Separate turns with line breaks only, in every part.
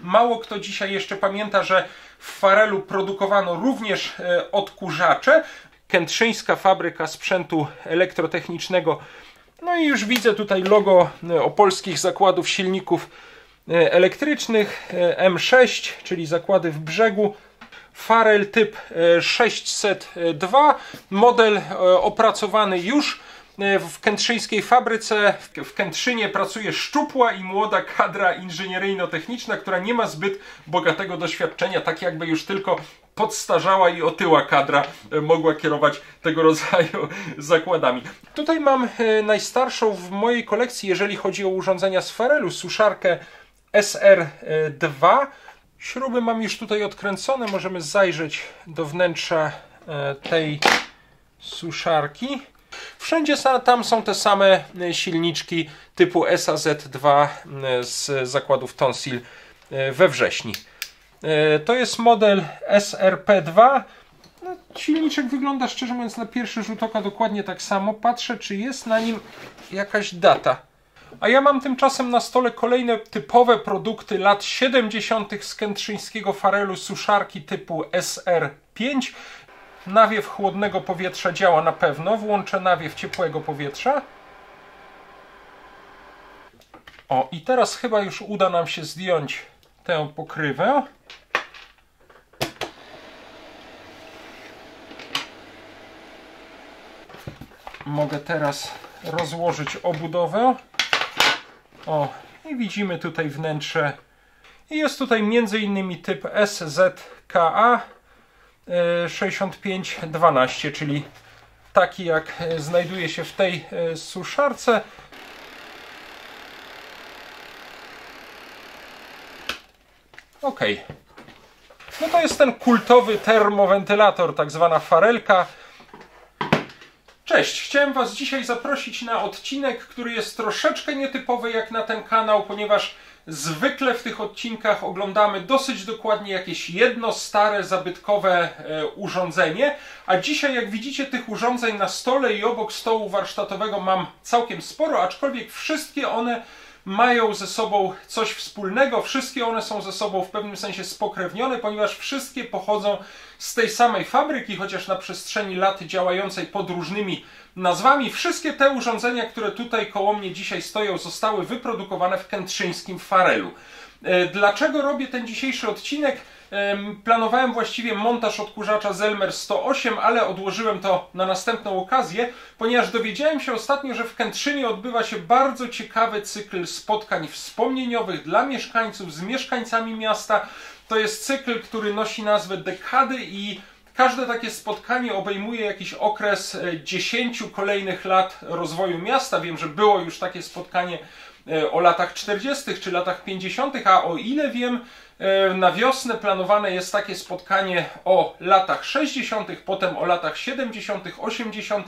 Mało kto dzisiaj jeszcze pamięta, że w Farelu produkowano również odkurzacze. Kętrzyńska fabryka sprzętu elektrotechnicznego. No i już widzę tutaj logo Opolskich Zakładów Silników Elektrycznych M6, czyli zakłady w Brzegu. Farel typ 602, model opracowany już w kętrzyńskiej fabryce. W Kętrzynie pracuje szczupła i młoda kadra inżynieryjno-techniczna, która nie ma zbyt bogatego doświadczenia, tak jakby już tylko podstarzała i otyła kadra mogła kierować tego rodzaju zakładami. Tutaj mam najstarszą w mojej kolekcji, jeżeli chodzi o urządzenia z Farelu, suszarkę SR2. Śruby mam już tutaj odkręcone, możemy zajrzeć do wnętrza tej suszarki. Wszędzie tam są te same silniczki typu SAZ2 z zakładów Tonsil we Wrześni. To jest model SRP2. No, silniczek wygląda, szczerze mówiąc, na pierwszy rzut oka dokładnie tak samo. Patrzę, czy jest na nim jakaś data. A ja mam tymczasem na stole kolejne typowe produkty lat 70. z kętrzyńskiego Farelu, suszarki typu SR5. Nawiew chłodnego powietrza działa na pewno. Włączę nawiew ciepłego powietrza. O, i teraz chyba już uda nam się zdjąć tę pokrywę. Mogę teraz rozłożyć obudowę. O, i widzimy tutaj wnętrze. I jest tutaj m.in. typ SZKA 6512, czyli taki jak znajduje się w tej suszarce. Ok. No to jest ten kultowy termowentylator, tak zwana farelka. Cześć, chciałem Was dzisiaj zaprosić na odcinek, który jest troszeczkę nietypowy jak na ten kanał, ponieważ zwykle w tych odcinkach oglądamy dosyć dokładnie jakieś jedno stare, zabytkowe urządzenie, a dzisiaj, jak widzicie, tych urządzeń na stole i obok stołu warsztatowego mam całkiem sporo, aczkolwiek wszystkie one mają ze sobą coś wspólnego, wszystkie one są ze sobą w pewnym sensie spokrewnione, ponieważ wszystkie pochodzą z tej samej fabryki, chociaż na przestrzeni lat działającej pod różnymi nazwami. Wszystkie te urządzenia, które tutaj koło mnie dzisiaj stoją, zostały wyprodukowane w kętrzyńskim Farelu. Dlaczego robię ten dzisiejszy odcinek? Planowałem właściwie montaż odkurzacza Zelmer 108, ale odłożyłem to na następną okazję, ponieważ dowiedziałem się ostatnio, że w Kętrzynie odbywa się bardzo ciekawy cykl spotkań wspomnieniowych dla mieszkańców, z mieszkańcami miasta. To jest cykl, który nosi nazwę Dekady i każde takie spotkanie obejmuje jakiś okres 10 kolejnych lat rozwoju miasta. Wiem, że było już takie spotkanie o latach 40. czy latach 50., a o ile wiem, na wiosnę planowane jest takie spotkanie o latach 60., potem o latach 70., 80.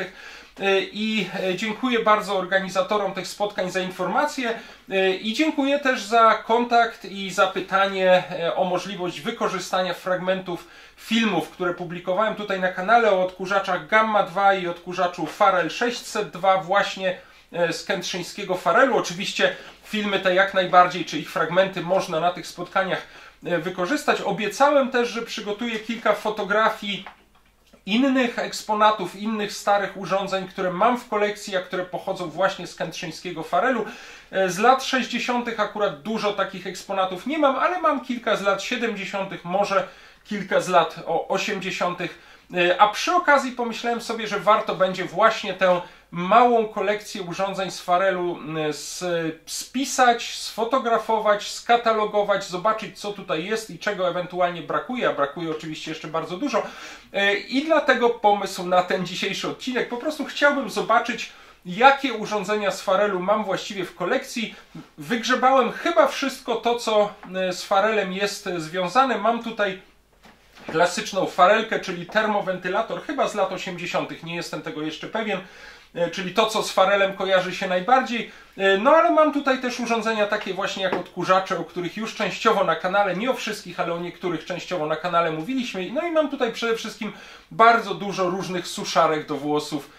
I dziękuję bardzo organizatorom tych spotkań za informacje i dziękuję też za kontakt i za pytanie o możliwość wykorzystania fragmentów filmów, które publikowałem tutaj na kanale o odkurzaczach Gamma 2 i odkurzaczu Farel 602 właśnie z kętrzyńskiego Farelu. Oczywiście filmy te jak najbardziej, czy ich fragmenty można na tych spotkaniach wykorzystać. Obiecałem też, że przygotuję kilka fotografii innych eksponatów, innych starych urządzeń, które mam w kolekcji, a które pochodzą właśnie z kętrzyńskiego Farelu. Z lat 60. akurat dużo takich eksponatów nie mam, ale mam kilka z lat 70., może kilka z lat 80. A przy okazji pomyślałem sobie, że warto będzie właśnie tę małą kolekcję urządzeń z Farelu spisać, sfotografować, skatalogować, zobaczyć, co tutaj jest i czego ewentualnie brakuje, a brakuje oczywiście jeszcze bardzo dużo. I dlatego pomysł na ten dzisiejszy odcinek. Po prostu chciałbym zobaczyć, jakie urządzenia z Farelu mam właściwie w kolekcji. Wygrzebałem chyba wszystko to, co z Farelem jest związane. Mam tutaj klasyczną farelkę, czyli termowentylator, chyba z lat 80., nie jestem tego jeszcze pewien, czyli to, co z Farelem kojarzy się najbardziej. No ale mam tutaj też urządzenia takie właśnie jak odkurzacze, o których już częściowo na kanale, nie o wszystkich, ale o niektórych częściowo na kanale mówiliśmy. No i mam tutaj przede wszystkim bardzo dużo różnych suszarek do włosów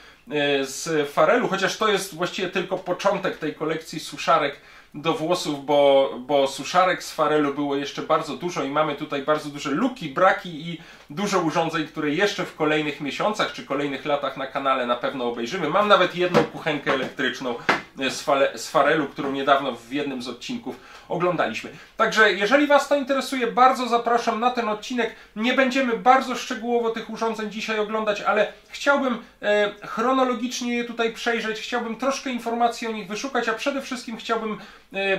z Farelu, chociaż to jest właściwie tylko początek tej kolekcji suszarek do włosów, bo suszarek z Farelu było jeszcze bardzo dużo i mamy tutaj bardzo duże luki, braki i dużo urządzeń, które jeszcze w kolejnych miesiącach czy kolejnych latach na kanale na pewno obejrzymy. Mam nawet jedną kuchenkę elektryczną z Farelu, którą niedawno w jednym z odcinków oglądaliśmy. Także jeżeli Was to interesuje, bardzo zapraszam na ten odcinek. Nie będziemy bardzo szczegółowo tych urządzeń dzisiaj oglądać, ale chciałbym chronologicznie je tutaj przejrzeć, chciałbym troszkę informacji o nich wyszukać, a przede wszystkim chciałbym,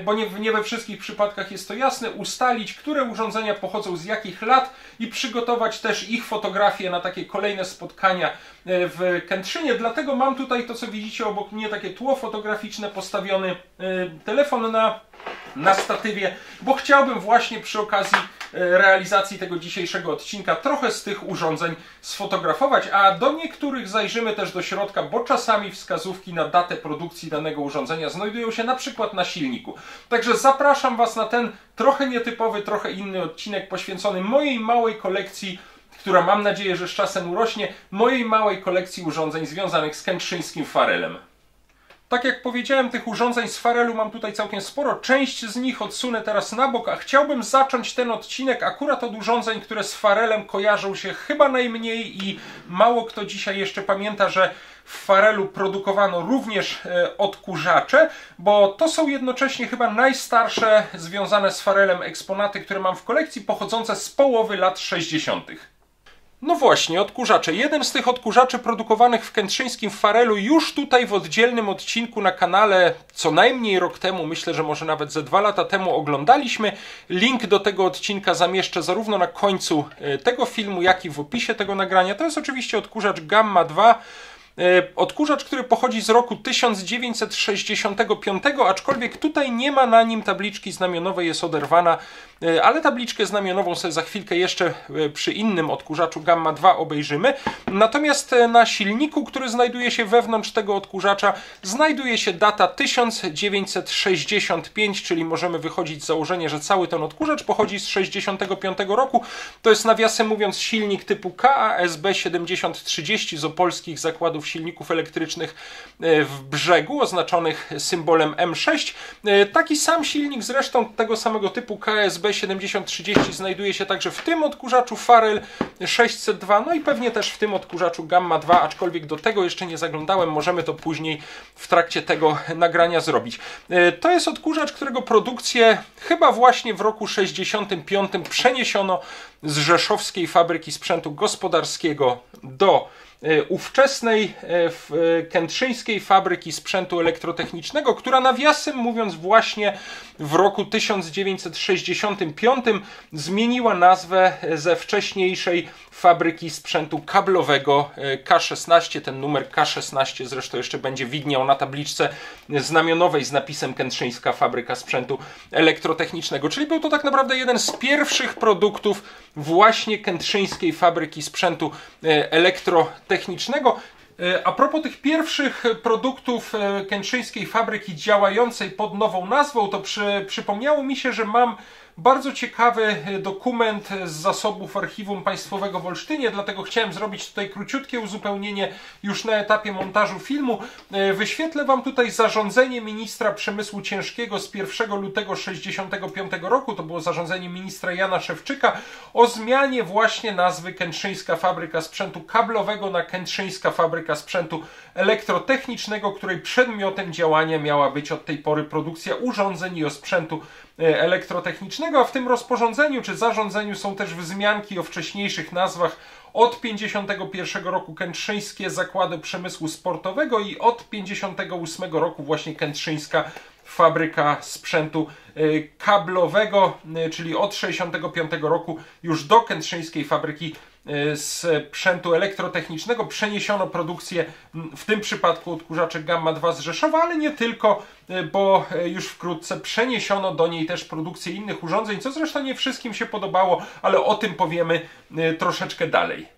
bo nie we wszystkich przypadkach jest to jasne, ustalić, które urządzenia pochodzą z jakich lat i przygotować też ich fotografie na takie kolejne spotkania w Kętrzynie. Dlatego mam tutaj to, co widzicie obok mnie, takie tło fotograficzne, postawiony telefon na statywie, bo chciałbym właśnie przy okazji realizacji tego dzisiejszego odcinka trochę z tych urządzeń sfotografować, a do niektórych zajrzymy też do środka, bo czasami wskazówki na datę produkcji danego urządzenia znajdują się na przykład na silniku. Także zapraszam Was na ten trochę nietypowy, trochę inny odcinek poświęcony mojej małej kolekcji, która mam nadzieję, że z czasem urośnie, mojej małej kolekcji urządzeń związanych z kętrzyńskim Farelem. Tak jak powiedziałem, tych urządzeń z Farelu mam tutaj całkiem sporo. Część z nich odsunę teraz na bok, a chciałbym zacząć ten odcinek akurat od urządzeń, które z Farelem kojarzą się chyba najmniej i mało kto dzisiaj jeszcze pamięta, że w Farelu produkowano również odkurzacze, bo to są jednocześnie chyba najstarsze związane z Farelem eksponaty, które mam w kolekcji, pochodzące z połowy lat 60. No właśnie, odkurzacze. Jeden z tych odkurzaczy produkowanych w kętrzyńskim Farelu już tutaj w oddzielnym odcinku na kanale co najmniej rok temu, myślę, że może nawet ze 2 lata temu oglądaliśmy. Link do tego odcinka zamieszczę zarówno na końcu tego filmu, jak i w opisie tego nagrania. To jest oczywiście odkurzacz Gamma 2. Odkurzacz, który pochodzi z roku 1965, aczkolwiek tutaj nie ma na nim tabliczki znamionowej, jest oderwana, ale tabliczkę znamionową sobie za chwilkę jeszcze przy innym odkurzaczu Gamma 2 obejrzymy. Natomiast na silniku, który znajduje się wewnątrz tego odkurzacza, znajduje się data 1965, czyli możemy wychodzić z założenia, że cały ten odkurzacz pochodzi z 65 roku. To jest, nawiasem mówiąc, silnik typu KASB 7030 z opolskich zakładów silników elektrycznych w Brzegu, oznaczonych symbolem M6. Taki sam silnik zresztą tego samego typu KSB 7030 znajduje się także w tym odkurzaczu Farel 602, no i pewnie też w tym odkurzaczu Gamma 2, aczkolwiek do tego jeszcze nie zaglądałem, możemy to później w trakcie tego nagrania zrobić. To jest odkurzacz, którego produkcję chyba właśnie w roku 65 przeniesiono z rzeszowskiej fabryki sprzętu gospodarskiego do ówczesnej kętrzyńskiej fabryki sprzętu elektrotechnicznego, która, nawiasem mówiąc, właśnie w roku 1965 zmieniła nazwę ze wcześniejszej fabryki sprzętu kablowego K16. Ten numer K16 zresztą jeszcze będzie widniał na tabliczce znamionowej z napisem Kętrzyńska Fabryka Sprzętu Elektrotechnicznego. Czyli był to tak naprawdę jeden z pierwszych produktów właśnie kętrzyńskiej fabryki sprzętu elektrotechnicznego. A propos tych pierwszych produktów kętrzyńskiej fabryki działającej pod nową nazwą, to przypomniało mi się, że mam bardzo ciekawy dokument z zasobów Archiwum Państwowego w Olsztynie, dlatego chciałem zrobić tutaj króciutkie uzupełnienie już na etapie montażu filmu. Wyświetlę Wam tutaj zarządzenie ministra przemysłu ciężkiego z 1 lutego 1965 roku, to było zarządzenie ministra Jana Szewczyka, o zmianie właśnie nazwy Kętrzyńska Fabryka Sprzętu Kablowego na Kętrzyńska Fabryka Sprzętu Elektrotechnicznego, której przedmiotem działania miała być od tej pory produkcja urządzeń i osprzętu elektrotechnicznego, a w tym rozporządzeniu czy zarządzeniu są też wzmianki o wcześniejszych nazwach. Od 1951 roku Kętrzyńskie Zakłady Przemysłu Sportowego i od 1958 roku właśnie Kętrzyńska Fabryka Sprzętu Kablowego, czyli od 1965 roku już do Kętrzyńskiej Fabryki sprzętu elektrotechnicznego przeniesiono produkcję, w tym przypadku odkurzaczy Gamma 2 z Rzeszowa, ale nie tylko, bo już wkrótce przeniesiono do niej też produkcję innych urządzeń, co zresztą nie wszystkim się podobało, ale o tym powiemy troszeczkę dalej.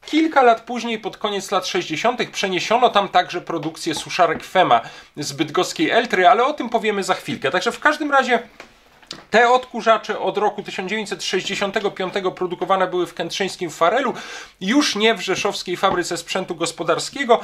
Kilka lat później, pod koniec lat 60. przeniesiono tam także produkcję suszarek Fema z bydgoskiej Eltry, ale o tym powiemy za chwilkę. Także w każdym razie te odkurzacze od roku 1965 produkowane były w kętrzyńskim Farelu, już nie w rzeszowskiej fabryce sprzętu gospodarskiego.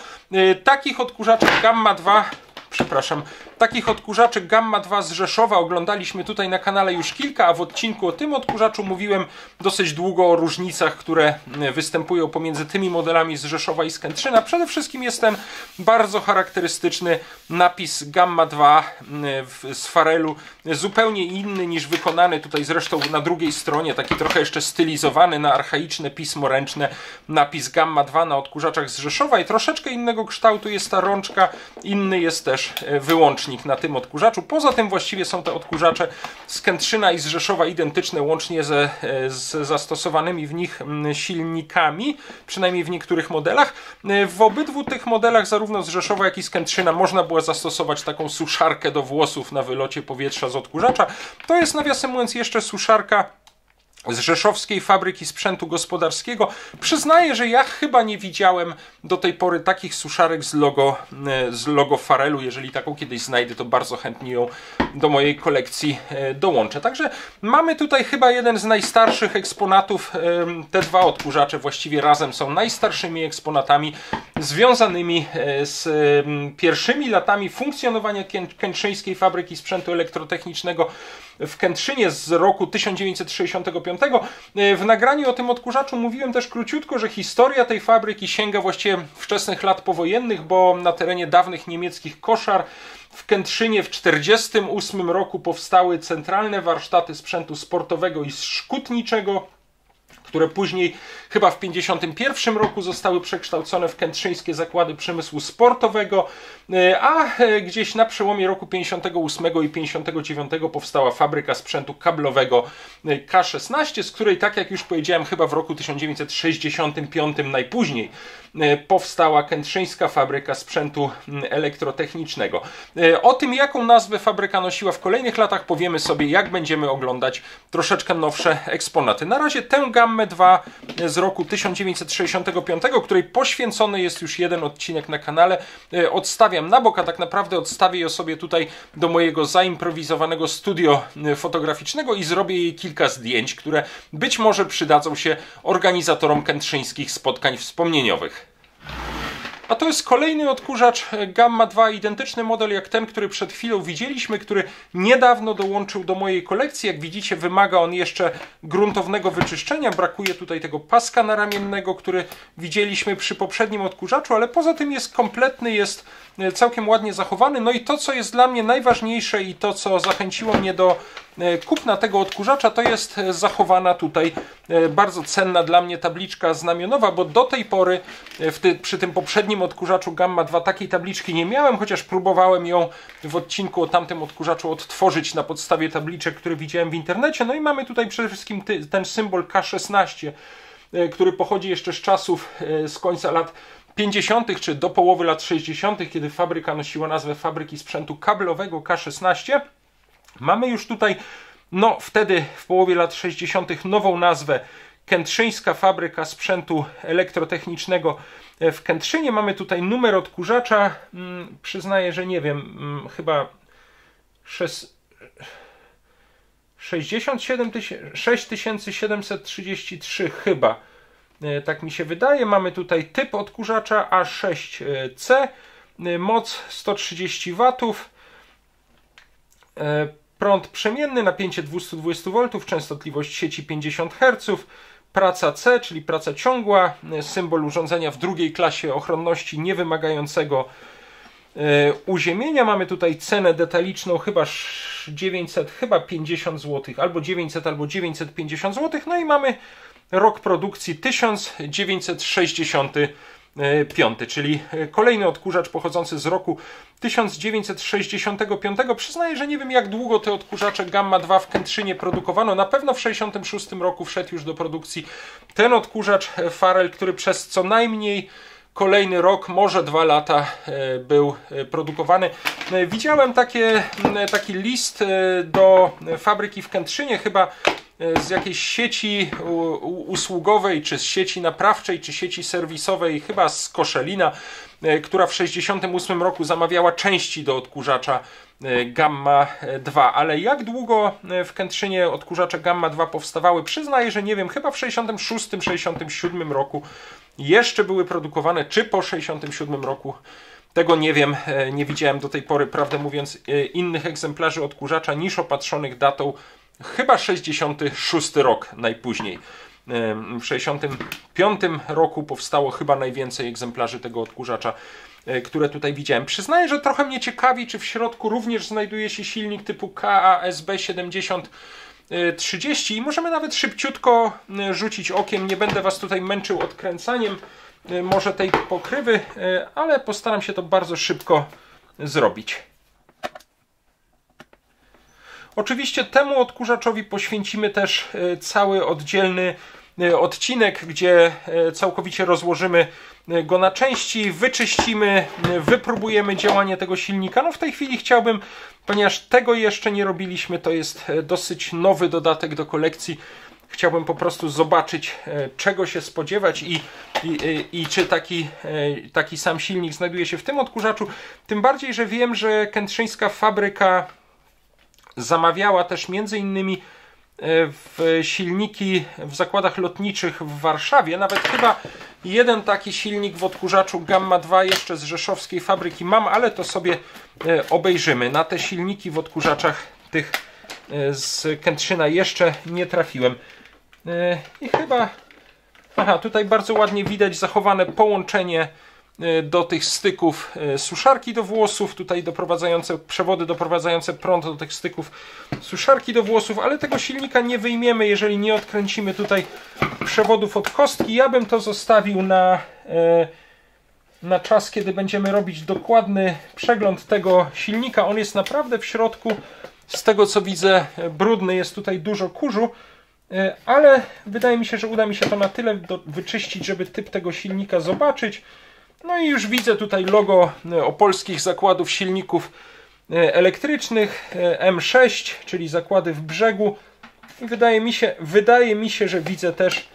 Takich odkurzaczy Gamma 2 przepraszam, takich odkurzaczy Gamma 2 z Rzeszowa oglądaliśmy tutaj na kanale już kilka, a w odcinku o tym odkurzaczu mówiłem dosyć długo o różnicach, które występują pomiędzy tymi modelami z Rzeszowa i z Kętrzyna. Przede wszystkim jest ten bardzo charakterystyczny napis Gamma 2 z farelu, zupełnie inny niż wykonany tutaj zresztą na drugiej stronie, taki trochę jeszcze stylizowany na archaiczne pismo ręczne napis Gamma 2 na odkurzaczach z Rzeszowa i troszeczkę innego kształtu jest ta rączka, inny jest też wyłącznik na tym odkurzaczu. Poza tym właściwie są te odkurzacze z Kętrzyna i z Rzeszowa identyczne, łącznie z zastosowanymi w nich silnikami, przynajmniej w niektórych modelach. W obydwu tych modelach, zarówno z Rzeszowa, jak i z Kętrzyna, można było zastosować taką suszarkę do włosów na wylocie powietrza z odkurzacza. To jest, nawiasem mówiąc, jeszcze suszarka z rzeszowskiej fabryki sprzętu gospodarskiego. Przyznaję, że ja chyba nie widziałem do tej pory takich suszarek z logo Farelu. Jeżeli taką kiedyś znajdę, to bardzo chętnie ją do mojej kolekcji dołączę. Także mamy tutaj chyba jeden z najstarszych eksponatów. Te dwa odkurzacze właściwie razem są najstarszymi eksponatami związanymi z pierwszymi latami funkcjonowania Kętrzyńskiej Fabryki Sprzętu Elektrotechnicznego w Kętrzynie z roku 1965. W nagraniu o tym odkurzaczu mówiłem też króciutko, że historia tej fabryki sięga właściwie wczesnych lat powojennych, bo na terenie dawnych niemieckich koszar w Kętrzynie w 1948 roku powstały centralne warsztaty sprzętu sportowego i szkutniczego, które później chyba w 1951 roku zostały przekształcone w Kętrzyńskie Zakłady Przemysłu Sportowego, a gdzieś na przełomie roku 1958 i 1959 powstała fabryka sprzętu kablowego K16, z której, tak jak już powiedziałem, chyba w roku 1965 najpóźniej powstała Kętrzyńska Fabryka Sprzętu Elektrotechnicznego. O tym, jaką nazwę fabryka nosiła w kolejnych latach, powiemy sobie, jak będziemy oglądać troszeczkę nowsze eksponaty. Na razie tę Gammę 2 z roku 1965, której poświęcony jest już jeden odcinek na kanale, odstawiam na bok, a tak naprawdę odstawię ją sobie tutaj do mojego zaimprowizowanego studio fotograficznego i zrobię jej kilka zdjęć, które być może przydadzą się organizatorom kętrzyńskich spotkań wspomnieniowych. A to jest kolejny odkurzacz Gamma 2, identyczny model jak ten, który przed chwilą widzieliśmy, który niedawno dołączył do mojej kolekcji. Jak widzicie, wymaga on jeszcze gruntownego wyczyszczenia. Brakuje tutaj tego paska naramiennego, który widzieliśmy przy poprzednim odkurzaczu, ale poza tym jest kompletny, jest całkiem ładnie zachowany. No i to, co jest dla mnie najważniejsze i to, co zachęciło mnie do kupna tego odkurzacza, to jest zachowana tutaj bardzo cenna dla mnie tabliczka znamionowa, bo do tej pory przy tym poprzednim odkurzaczu Gamma 2 takiej tabliczki nie miałem, chociaż próbowałem ją w odcinku o tamtym odkurzaczu odtworzyć na podstawie tabliczek, które widziałem w internecie. No i mamy tutaj przede wszystkim ten symbol K16, który pochodzi jeszcze z czasów z końca lat 50. czy do połowy lat 60., kiedy fabryka nosiła nazwę Fabryki Sprzętu Kablowego K16. Mamy już tutaj, no wtedy w połowie lat 60. nową nazwę Kętrzyńska Fabryka Sprzętu Elektrotechnicznego w Kętrzynie. Mamy tutaj numer odkurzacza, przyznaję, że nie wiem, chyba 6733 chyba, tak mi się wydaje. Mamy tutaj typ odkurzacza A6C, moc 130 W, prąd przemienny, napięcie 220 V, częstotliwość sieci 50 Hz, praca C, czyli praca ciągła, symbol urządzenia w drugiej klasie ochronności niewymagającego uziemienia. Mamy tutaj cenę detaliczną chyba 950 zł, albo 900, albo 950 zł. No i mamy rok produkcji 1965, czyli kolejny odkurzacz pochodzący z roku 1965. Przyznaję, że nie wiem, jak długo te odkurzacze Gamma 2 w Kętrzynie produkowano. Na pewno w 1966 roku wszedł już do produkcji ten odkurzacz Farel, który przez co najmniej kolejny rok, może 2 lata był produkowany. Widziałem taki list do fabryki w Kętrzynie, chyba z jakiejś sieci usługowej, czy z sieci naprawczej, czy sieci serwisowej, chyba z Koszelina, która w 1968 roku zamawiała części do odkurzacza Gamma 2. Ale jak długo w Kętrzynie odkurzacze Gamma 2 powstawały, przyznaję, że nie wiem. Chyba w 1966-1967 roku jeszcze były produkowane, czy po 1967 roku Tego nie wiem, nie widziałem do tej pory, prawdę mówiąc, innych egzemplarzy odkurzacza niż opatrzonych datą chyba 66 rok najpóźniej. W 65 roku powstało chyba najwięcej egzemplarzy tego odkurzacza, które tutaj widziałem. Przyznaję, że trochę mnie ciekawi, czy w środku również znajduje się silnik typu KASB 7030 i możemy nawet szybciutko rzucić okiem. Nie będę Was tutaj męczył odkręcaniem może tej pokrywy, ale postaram się to bardzo szybko zrobić. Oczywiście temu odkurzaczowi poświęcimy też cały oddzielny odcinek, gdzie całkowicie rozłożymy go na części, wyczyścimy, wypróbujemy działanie tego silnika. No w tej chwili chciałbym, ponieważ tego jeszcze nie robiliśmy, to jest dosyć nowy dodatek do kolekcji, chciałbym po prostu zobaczyć, czego się spodziewać i czy taki sam silnik znajduje się w tym odkurzaczu. Tym bardziej, że wiem, że kętrzyńska fabryka zamawiała też między innymi silniki w zakładach lotniczych w Warszawie. Nawet chyba jeden taki silnik w odkurzaczu Gamma 2 jeszcze z rzeszowskiej fabryki mam, ale to sobie obejrzymy. Na te silniki w odkurzaczach tych z Kętrzyna jeszcze nie trafiłem. I chyba... Aha, tutaj bardzo ładnie widać zachowane połączenie do tych styków suszarki do włosów, tutaj przewody doprowadzające prąd do tych styków suszarki do włosów, ale tego silnika nie wyjmiemy, jeżeli nie odkręcimy tutaj przewodów od kostki. Ja bym to zostawił na czas, kiedy będziemy robić dokładny przegląd tego silnika. On jest naprawdę w środku, z tego co widzę, brudny, jest tutaj dużo kurzu, ale wydaje mi się, że uda mi się to na tyle wyczyścić, żeby typ tego silnika zobaczyć. No i już widzę tutaj logo opolskich zakładów silników elektrycznych M6, czyli zakłady w Brzegu. I wydaje mi się, że widzę też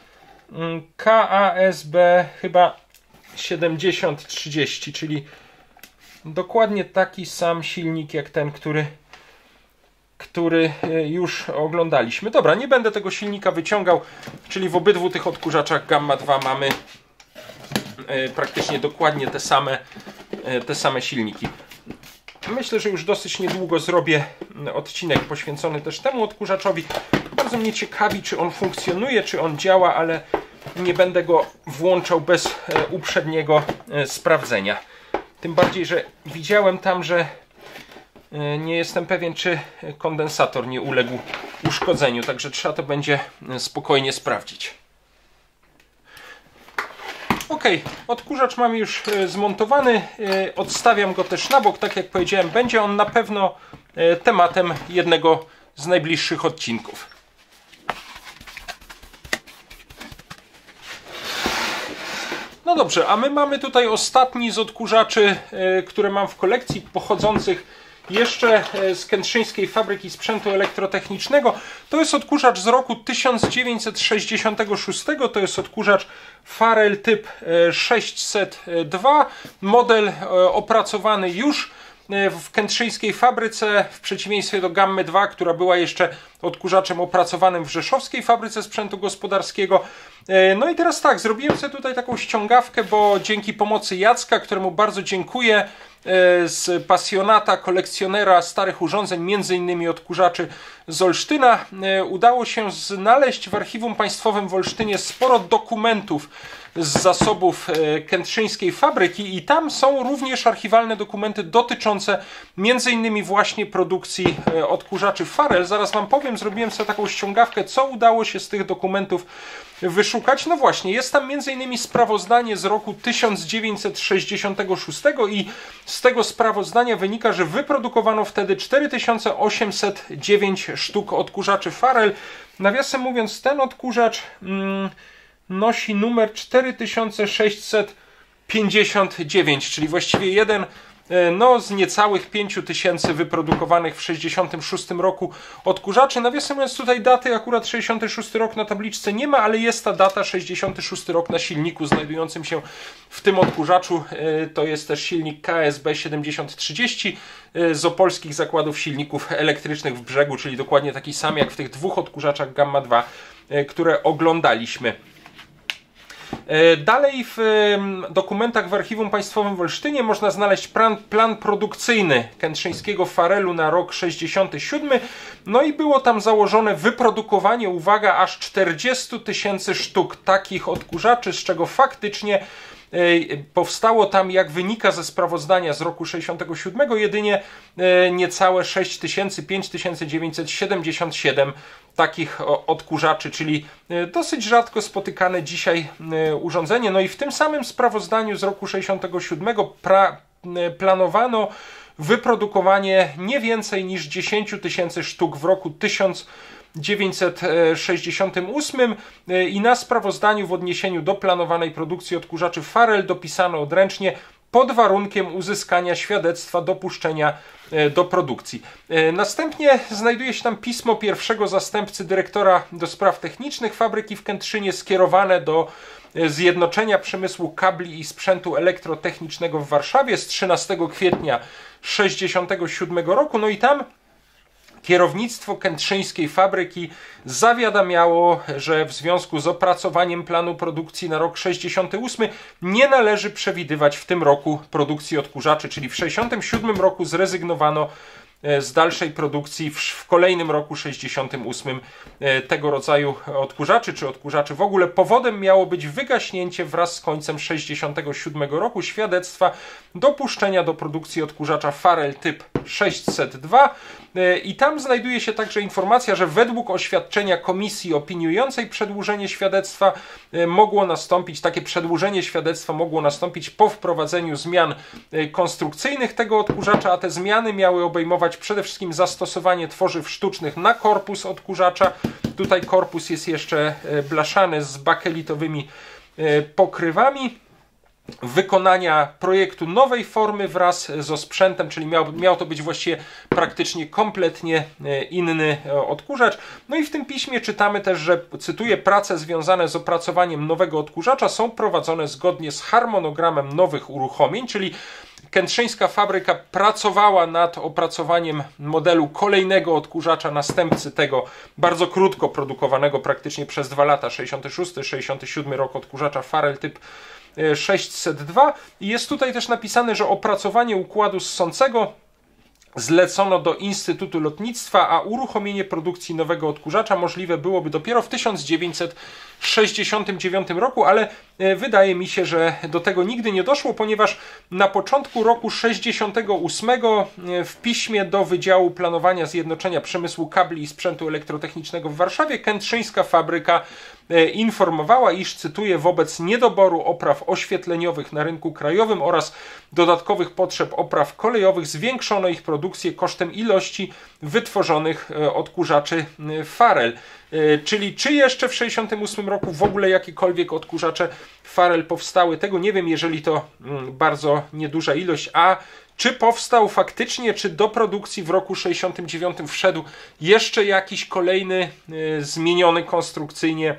KASB chyba 7030, czyli dokładnie taki sam silnik jak ten, który już oglądaliśmy. Dobra, nie będę tego silnika wyciągał, czyli w obydwu tych odkurzaczach Gamma 2 mamy praktycznie dokładnie te same silniki. Myślę, że już dosyć niedługo zrobię odcinek poświęcony też temu odkurzaczowi. Bardzo mnie ciekawi, czy on funkcjonuje, czy on działa, ale nie będę go włączał bez uprzedniego sprawdzenia. Tym bardziej, że widziałem tam, że nie jestem pewien, czy kondensator nie uległ uszkodzeniu, także trzeba to będzie spokojnie sprawdzić. Ok, odkurzacz mam już zmontowany, odstawiam go też na bok, tak jak powiedziałem, będzie on na pewno tematem jednego z najbliższych odcinków. No dobrze, a my mamy tutaj ostatni z odkurzaczy, które mam w kolekcji, pochodzących jeszcze z kętrzyńskiej fabryki sprzętu elektrotechnicznego. To jest odkurzacz z roku 1966, to jest odkurzacz Farel typ 602, model opracowany już w kętrzyńskiej fabryce, w przeciwieństwie do Gammy 2, która była jeszcze odkurzaczem opracowanym w rzeszowskiej fabryce sprzętu gospodarskiego. No i teraz tak, zrobiłem sobie tutaj taką ściągawkę, bo dzięki pomocy Jacka, któremu bardzo dziękuję, z pasjonata, kolekcjonera starych urządzeń, między innymi odkurzaczy z Olsztyna, udało się znaleźć w Archiwum Państwowym w Olsztynie sporo dokumentów z zasobów kętrzyńskiej fabryki i tam są również archiwalne dokumenty dotyczące między innymi właśnie produkcji odkurzaczy Farel. Zaraz Wam powiem, zrobiłem sobie taką ściągawkę, co udało się z tych dokumentów wyszukać. No właśnie, jest tam między innymi sprawozdanie z roku 1966 i z tego sprawozdania wynika, że wyprodukowano wtedy 4809 sztuk odkurzaczy Farel. Nawiasem mówiąc, ten odkurzacz nosi numer 4659, czyli właściwie jeden z niecałych 5000 wyprodukowanych w 66 roku odkurzaczy. Nawiasem mówiąc, tutaj daty akurat 66 rok na tabliczce nie ma, ale jest ta data 66 rok na silniku znajdującym się w tym odkurzaczu. To jest też silnik KSB 7030 z opolskich zakładów silników elektrycznych w Brzegu, czyli dokładnie taki sam jak w tych dwóch odkurzaczach Gamma 2, które oglądaliśmy. Dalej w dokumentach w Archiwum Państwowym w Olsztynie można znaleźć plan produkcyjny kętrzyńskiego farelu na rok 67. No i było tam założone wyprodukowanie, uwaga, aż 40 000 sztuk takich odkurzaczy, z czego faktycznie powstało tam, jak wynika ze sprawozdania z roku 67, jedynie niecałe 6000, 5977 takich odkurzaczy, czyli dosyć rzadko spotykane dzisiaj urządzenie. No i w tym samym sprawozdaniu z roku 67 planowano wyprodukowanie nie więcej niż 10 000 sztuk w roku 1968 i na sprawozdaniu w odniesieniu do planowanej produkcji odkurzaczy Farel dopisano odręcznie pod warunkiem uzyskania świadectwa dopuszczenia do produkcji. Następnie znajduje się tam pismo pierwszego zastępcy dyrektora do spraw technicznych fabryki w Kętrzynie skierowane do Zjednoczenia Przemysłu Kabli i Sprzętu Elektrotechnicznego w Warszawie z 13 kwietnia 1967 roku. No i tam kierownictwo kętrzyńskiej fabryki zawiadamiało, że w związku z opracowaniem planu produkcji na rok 68 nie należy przewidywać w tym roku produkcji odkurzaczy, czyli w 67 roku zrezygnowano z dalszej produkcji w kolejnym roku 68 tego rodzaju odkurzaczy, czy odkurzaczy w ogóle. Powodem miało być wygaśnięcie wraz z końcem 67 roku świadectwa dopuszczenia do produkcji odkurzacza Farel typ 602 i tam znajduje się także informacja, że według oświadczenia komisji opiniującej przedłużenie świadectwa mogło nastąpić, takie przedłużenie świadectwa mogło nastąpić po wprowadzeniu zmian konstrukcyjnych tego odkurzacza, a te zmiany miały obejmować przede wszystkim zastosowanie tworzyw sztucznych na korpus odkurzacza. Tutaj korpus jest jeszcze blaszany z bakelitowymi pokrywami. Wykonania projektu nowej formy wraz z osprzętem, czyli miał to być właściwie praktycznie kompletnie inny odkurzacz. No i w tym piśmie czytamy też, że, cytuję, prace związane z opracowaniem nowego odkurzacza są prowadzone zgodnie z harmonogramem nowych uruchomień, czyli kętrzyńska fabryka pracowała nad opracowaniem modelu kolejnego odkurzacza, następcy tego bardzo krótko produkowanego, praktycznie przez 2 lata, 66-67 rok odkurzacza Farel typ 602. I jest tutaj też napisane, że opracowanie układu ssącego zlecono do Instytutu Lotnictwa, a uruchomienie produkcji nowego odkurzacza możliwe byłoby dopiero w 1969 roku, ale wydaje mi się, że do tego nigdy nie doszło, ponieważ na początku roku 68 w piśmie do Wydziału Planowania Zjednoczenia Przemysłu Kabli i Sprzętu Elektrotechnicznego w Warszawie kętrzyńska fabryka informowała, iż, cytuję, wobec niedoboru opraw oświetleniowych na rynku krajowym oraz dodatkowych potrzeb opraw kolejowych zwiększono ich produkcję kosztem ilości wytworzonych odkurzaczy Farel. Czyli czy jeszcze w 1968 roku w ogóle jakiekolwiek odkurzacze Farel powstały, tego nie wiem, jeżeli to bardzo nieduża ilość, a czy powstał faktycznie, czy do produkcji w roku 69 wszedł jeszcze jakiś kolejny zmieniony konstrukcyjny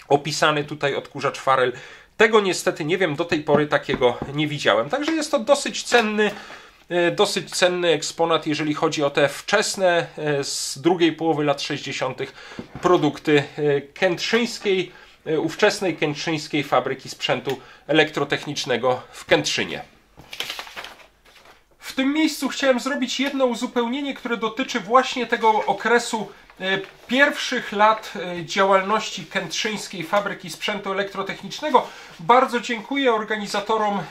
opisany tutaj odkurzacz Farel. Tego niestety nie wiem, do tej pory takiego nie widziałem. Także jest to dosyć cenny eksponat, jeżeli chodzi o te wczesne, z drugiej połowy lat 60. produkty kętrzyńskiej, ówczesnej kętrzyńskiej fabryki sprzętu elektrotechnicznego w Kętrzynie. W tym miejscu chciałem zrobić jedno uzupełnienie, które dotyczy właśnie tego okresu pierwszych lat działalności kętrzyńskiej fabryki sprzętu elektrotechnicznego. Bardzo dziękuję organizatorom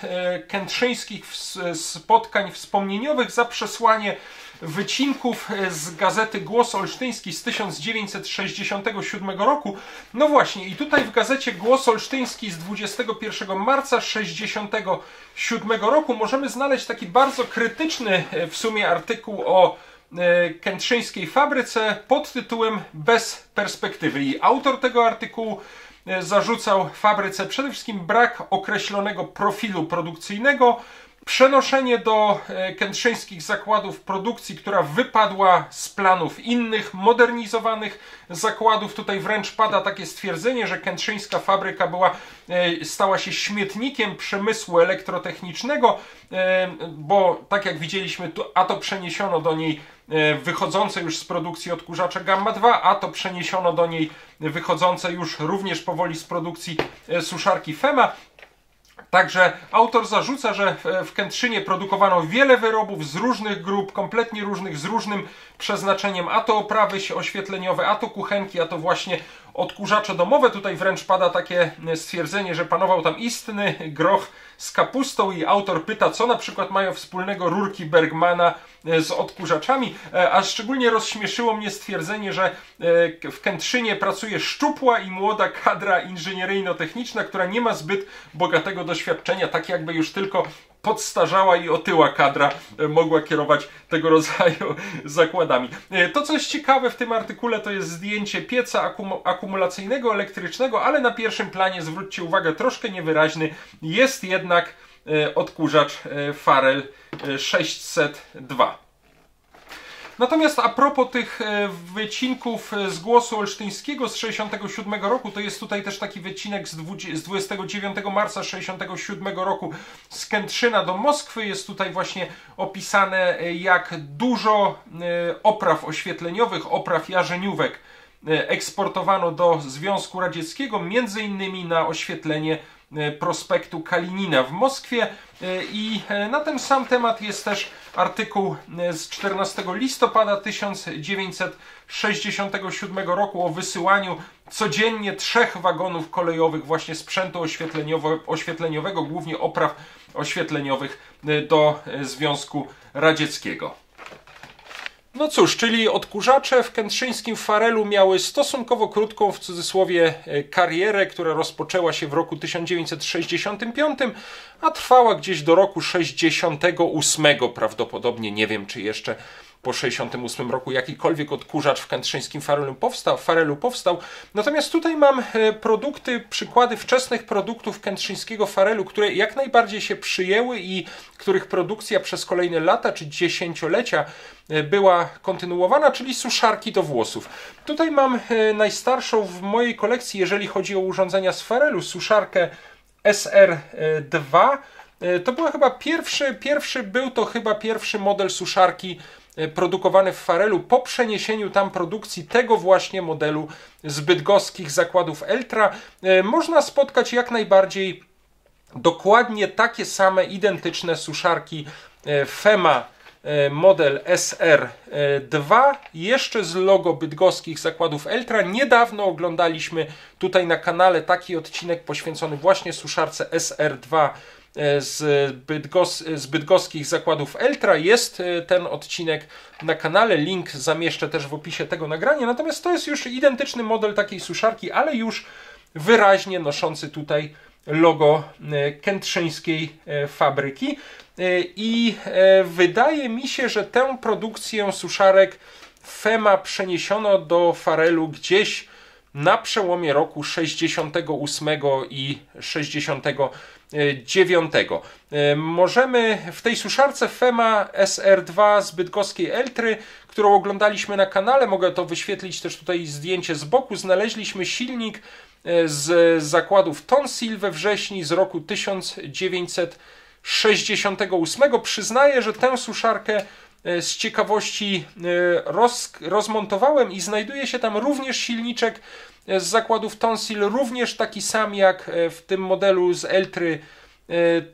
kętrzyńskich spotkań wspomnieniowych za przesłanie wycinków z gazety Głos Olsztyński z 1967 roku. No właśnie, i tutaj w gazecie Głos Olsztyński z 21 marca 1967 roku możemy znaleźć taki bardzo krytyczny w sumie artykuł o kętrzyńskiej fabryce pod tytułem Bez perspektywy. I autor tego artykułu zarzucał fabryce przede wszystkim brak określonego profilu produkcyjnego, przenoszenie do kętrzyńskich zakładów produkcji, która wypadła z planów innych, modernizowanych zakładów. Tutaj wręcz pada takie stwierdzenie, że kętrzyńska fabryka stała się śmietnikiem przemysłu elektrotechnicznego, bo tak jak widzieliśmy, a to przeniesiono do niej wychodzące już z produkcji odkurzacza Gamma 2, a to przeniesiono do niej wychodzące już również powoli z produkcji suszarki Fema. Także autor zarzuca, że w Kętrzynie produkowano wiele wyrobów z różnych grup, kompletnie różnych, z różnym przeznaczeniem, a to oprawy oświetleniowe, a to kuchenki, a to właśnie odkurzacze domowe. Tutaj wręcz pada takie stwierdzenie, że panował tam istny groch z kapustą i autor pyta, co na przykład mają wspólnego rurki Bergmana z odkurzaczami, a szczególnie rozśmieszyło mnie stwierdzenie, że w Kętrzynie pracuje szczupła i młoda kadra inżynieryjno-techniczna, która nie ma zbyt bogatego doświadczenia, tak jakby już tylko podstarzała i otyła kadra mogła kierować tego rodzaju zakładami. To, co jest ciekawe w tym artykule, to jest zdjęcie pieca akumulacyjnego elektrycznego, ale na pierwszym planie, zwróćcie uwagę, troszkę niewyraźny, jest jednak odkurzacz Farel 602. Natomiast a propos tych wycinków z Głosu Olsztyńskiego z 1967 roku, to jest tutaj też taki wycinek z 29 marca 1967 roku z Kętrzyna do Moskwy. Jest tutaj właśnie opisane, jak dużo opraw oświetleniowych, opraw jarzeniówek eksportowano do Związku Radzieckiego, między innymi na oświetlenie prospektu Kalinina w Moskwie, i na ten sam temat jest też artykuł z 14 listopada 1967 roku o wysyłaniu codziennie 3 wagonów kolejowych właśnie sprzętu oświetleniowego, głównie opraw oświetleniowych, do Związku Radzieckiego. No cóż, czyli odkurzacze w kętrzyńskim Farelu miały stosunkowo krótką, w cudzysłowie, karierę, która rozpoczęła się w roku 1965, a trwała gdzieś do roku 68 prawdopodobnie. Nie wiem, czy jeszcze po 68 roku jakikolwiek odkurzacz w kętrzyńskim Farelu powstał. Natomiast tutaj mam przykłady wczesnych produktów kętrzyńskiego Farelu, które jak najbardziej się przyjęły i których produkcja przez kolejne lata czy dziesięciolecia była kontynuowana, czyli suszarki do włosów. Tutaj mam najstarszą w mojej kolekcji, jeżeli chodzi o urządzenia z Farelu, suszarkę SR2. To była chyba pierwszy model suszarki produkowany w Farelu po przeniesieniu tam produkcji tego właśnie modelu z bydgoskich zakładów Eltra. Można spotkać jak najbardziej dokładnie takie same, identyczne suszarki Fema model SR2, jeszcze z logo bydgoskich zakładów Eltra. Niedawno oglądaliśmy tutaj na kanale taki odcinek poświęcony właśnie suszarce SR2 z bydgoskich zakładów Eltra. Jest ten odcinek na kanale, link zamieszczę też w opisie tego nagrania. Natomiast to jest już identyczny model takiej suszarki, ale już wyraźnie noszący tutaj logo kętrzyńskiej fabryki. I wydaje mi się, że tę produkcję suszarek Fema przeniesiono do Farelu gdzieś na przełomie roku 68 i 69. Możemy w tej suszarce Fema SR2 z bydgoskiej Eltry, którą oglądaliśmy na kanale, mogę to wyświetlić też tutaj zdjęcie z boku, znaleźliśmy silnik z zakładów Tonsil we wrześniu z roku 1968. Przyznaję, że tę suszarkę z ciekawości rozmontowałem i znajduje się tam również silniczek z zakładów Tonsil, również taki sam jak w tym modelu z Eltry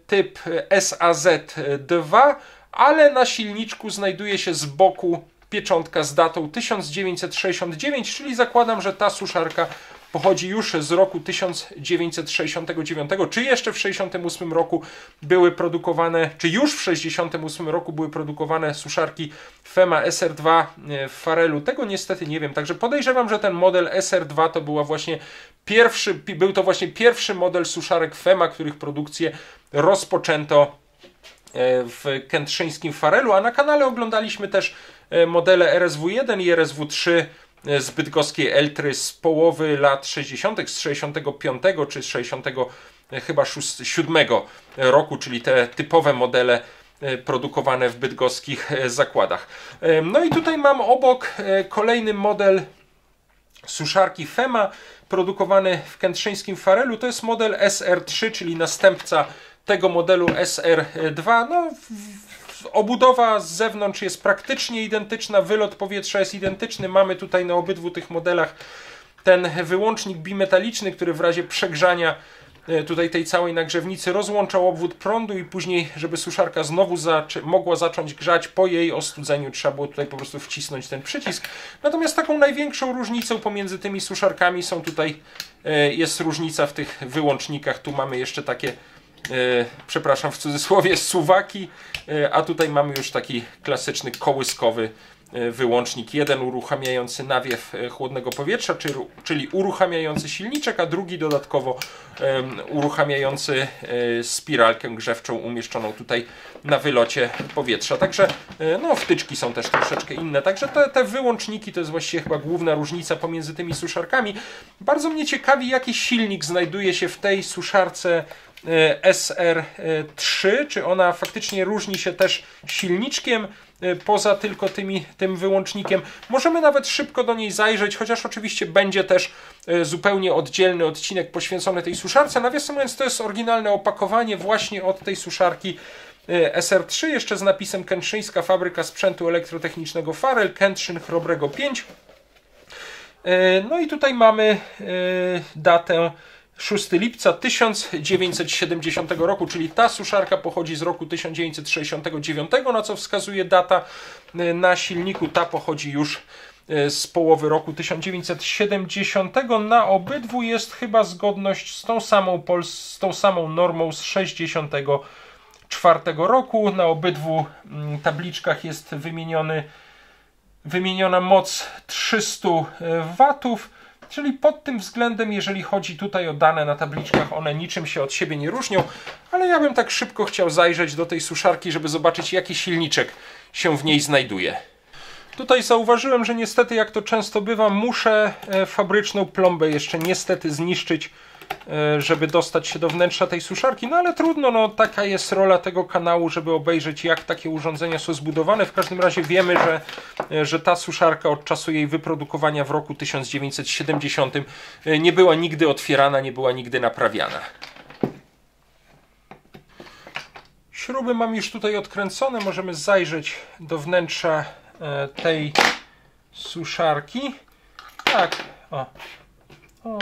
typ SAZ2, ale na silniczku znajduje się z boku pieczątka z datą 1969, czyli zakładam, że ta suszarka pochodzi już z roku 1969, czy jeszcze w 1968 roku były produkowane, czy już w 1968 roku były produkowane suszarki Fema SR2 w Farelu. Tego niestety nie wiem, także podejrzewam, że ten model SR2 to był to właśnie pierwszy model suszarek Fema, których produkcję rozpoczęto w kętrzyńskim Farelu, a na kanale oglądaliśmy też modele RSW1 i RSW3 z bydgoskiej Eltry z połowy lat 60., z 65 czy z 67 roku, czyli te typowe modele produkowane w bydgoskich zakładach. No i tutaj mam obok kolejny model suszarki Fema produkowany w kętrzyńskim Farelu. To jest model SR3, czyli następca tego modelu SR2. No, Obudowa z zewnątrz jest praktycznie identyczna, wylot powietrza jest identyczny. Mamy tutaj na obydwu tych modelach ten wyłącznik bimetaliczny, który w razie przegrzania tutaj tej całej nagrzewnicy rozłączał obwód prądu i później, żeby suszarka znowu mogła zacząć grzać, po jej ostudzeniu trzeba było tutaj po prostu wcisnąć ten przycisk. Natomiast taką największą różnicą pomiędzy tymi suszarkami jest różnica w tych wyłącznikach. Tu mamy jeszcze takie, przepraszam w cudzysłowie, suwaki, a tutaj mamy już taki klasyczny kołyskowy wyłącznik. Jeden uruchamiający nawiew chłodnego powietrza, czyli uruchamiający silniczek, a drugi dodatkowo uruchamiający spiralkę grzewczą umieszczoną tutaj na wylocie powietrza. Także no, wtyczki są też troszeczkę inne. Także te wyłączniki to jest właściwie chyba główna różnica pomiędzy tymi suszarkami. Bardzo mnie ciekawi, jaki silnik znajduje się w tej suszarce SR3, czy ona faktycznie różni się też silniczkiem poza tylko tym wyłącznikiem. Możemy nawet szybko do niej zajrzeć, chociaż oczywiście będzie też zupełnie oddzielny odcinek poświęcony tej suszarce. Nawiasem mówiąc, to jest oryginalne opakowanie właśnie od tej suszarki SR3, jeszcze z napisem Kętrzyńska Fabryka Sprzętu Elektrotechnicznego Farel, Kętrzyn, Chrobrego 5. No i tutaj mamy datę 6 lipca 1970 roku, czyli ta suszarka pochodzi z roku 1969, na co wskazuje data na silniku. Ta pochodzi już z połowy roku 1970. Na obydwu jest chyba zgodność z tą samą normą z 1964 roku. Na obydwu tabliczkach jest wymieniona moc 300 watów. Czyli pod tym względem, jeżeli chodzi tutaj o dane na tabliczkach, one niczym się od siebie nie różnią, ale ja bym tak szybko chciał zajrzeć do tej suszarki, żeby zobaczyć, jaki silniczek się w niej znajduje. Tutaj zauważyłem, że niestety, jak to często bywa, muszę fabryczną plombę jeszcze niestety zniszczyć, żeby dostać się do wnętrza tej suszarki, no ale trudno, no taka jest rola tego kanału, żeby obejrzeć, jak takie urządzenia są zbudowane. W każdym razie wiemy, że ta suszarka od czasu jej wyprodukowania w roku 1970 nie była nigdy otwierana, nie była nigdy naprawiana. Śruby mam już tutaj odkręcone, możemy zajrzeć do wnętrza tej suszarki. Tak, o,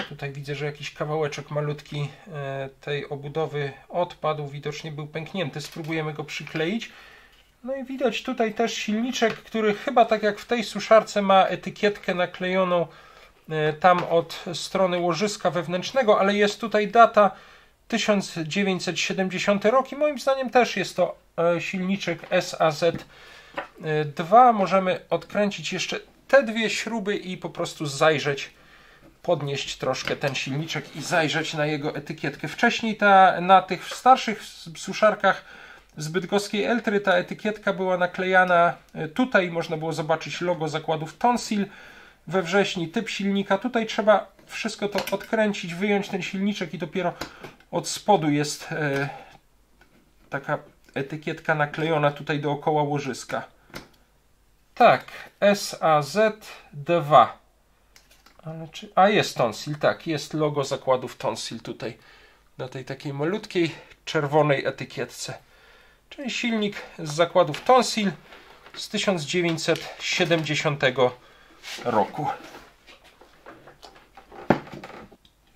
tutaj widzę, że jakiś kawałeczek malutki tej obudowy odpadł, widocznie był pęknięty. Spróbujemy go przykleić. No i widać tutaj też silniczek, który chyba tak jak w tej suszarce ma etykietkę naklejoną tam od strony łożyska wewnętrznego, ale jest tutaj data 1970 rok i moim zdaniem też jest to silniczek SAZ2. Możemy odkręcić jeszcze te dwie śruby i po prostu zajrzeć, podnieść troszkę ten silniczek i zajrzeć na jego etykietkę. Wcześniej na tych starszych suszarkach z bydgoskiej Eltry ta etykietka była naklejana. Tutaj można było zobaczyć logo zakładów Tonsil we wrześniu, typ silnika. Tutaj trzeba wszystko to odkręcić, wyjąć ten silniczek i dopiero od spodu jest taka etykietka naklejona tutaj dookoła łożyska. Tak, SAZ2. A jest Tonsil, tak, jest logo zakładów Tonsil tutaj na tej takiej malutkiej czerwonej etykietce. Czyli silnik z zakładów Tonsil z 1970 roku.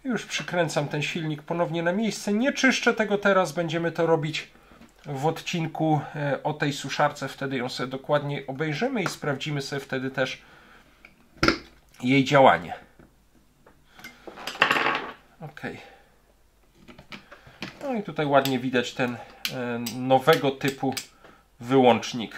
Już przykręcam ten silnik ponownie na miejsce. Nie czyszczę tego teraz, będziemy to robić w odcinku o tej suszarce. Wtedy ją sobie dokładnie obejrzymy i sprawdzimy sobie wtedy też jej działanie. Ok. No i tutaj ładnie widać ten nowego typu wyłącznik.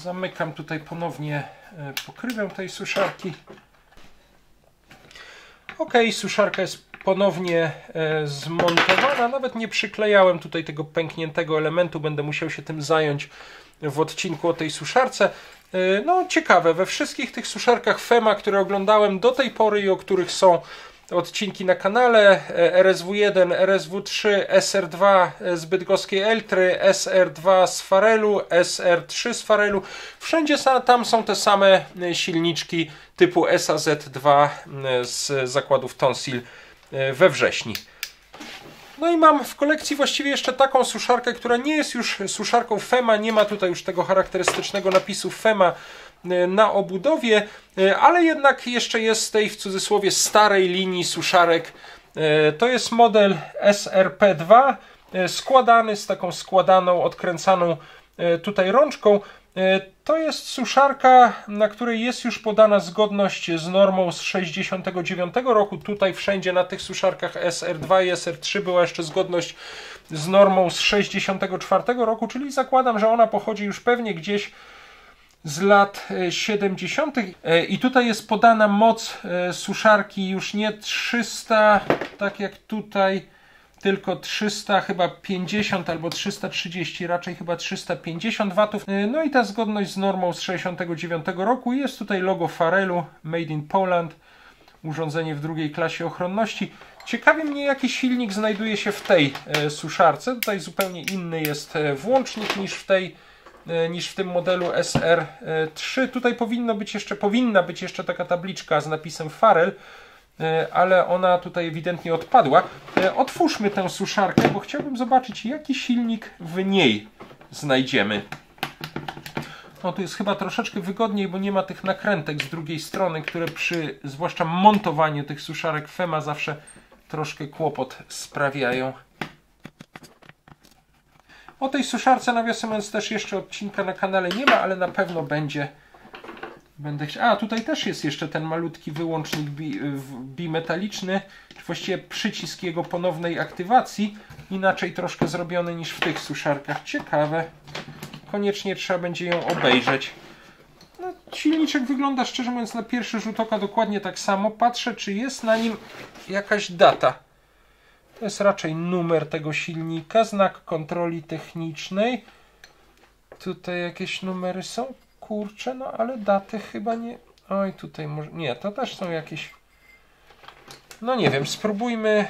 Zamykam tutaj ponownie pokrywę tej suszarki. Ok, suszarka jest ponownie zmontowana. Nawet nie przyklejałem tutaj tego pękniętego elementu. Będę musiał się tym zająć w odcinku o tej suszarce. No ciekawe, we wszystkich tych suszarkach FEMA, które oglądałem do tej pory i o których są odcinki na kanale, RSW1, RSW3, SR2 z bydgoskiej Eltry, SR2 z Farelu, SR3 z Farelu. Wszędzie tam są te same silniczki typu SAZ2 z zakładów Tonsil we Wrześni. No i mam w kolekcji właściwie jeszcze taką suszarkę, która nie jest już suszarką FEMA, nie ma tutaj już tego charakterystycznego napisu FEMA na obudowie, ale jednak jeszcze jest z tej w cudzysłowie starej linii suszarek. To jest model SRP2, składany z taką składaną, odkręcaną tutaj rączką. To jest suszarka, na której jest już podana zgodność z normą z 1969 roku. Tutaj wszędzie na tych suszarkach SR2 i SR3 była jeszcze zgodność z normą z 1964 roku, czyli zakładam, że ona pochodzi już pewnie gdzieś z lat 70. I tutaj jest podana moc suszarki już nie 300, tak jak tutaj, tylko 300, chyba 50 albo 330, raczej chyba 350 watów. No i ta zgodność z normą z 69 roku. Jest tutaj logo Farelu, Made in Poland, urządzenie w drugiej klasie ochronności. Ciekawi mnie, jaki silnik znajduje się w tej suszarce. Tutaj zupełnie inny jest włącznik niż w tym modelu SR3. Tutaj powinna być jeszcze taka tabliczka z napisem Farel, ale ona tutaj ewidentnie odpadła. Otwórzmy tę suszarkę, bo chciałbym zobaczyć, jaki silnik w niej znajdziemy. No tu jest chyba troszeczkę wygodniej, bo nie ma tych nakrętek z drugiej strony, które przy zwłaszcza montowaniu tych suszarek FEMA zawsze troszkę kłopot sprawiają. O tej suszarce, nawiasem mówiąc, też jeszcze odcinka na kanale nie ma, ale na pewno będzie. A, tutaj też jest jeszcze ten malutki wyłącznik bimetaliczny, właściwie przycisk jego ponownej aktywacji, inaczej troszkę zrobiony niż w tych suszarkach. Ciekawe. Koniecznie trzeba będzie ją obejrzeć. No, silniczek wygląda, szczerze mówiąc, na pierwszy rzut oka dokładnie tak samo. Patrzę, czy jest na nim jakaś data. To jest raczej numer tego silnika, znak kontroli technicznej. Tutaj jakieś numery są. Kurczę, no ale daty chyba nie... Oj, tutaj może... Nie, to też są jakieś... No nie wiem, spróbujmy...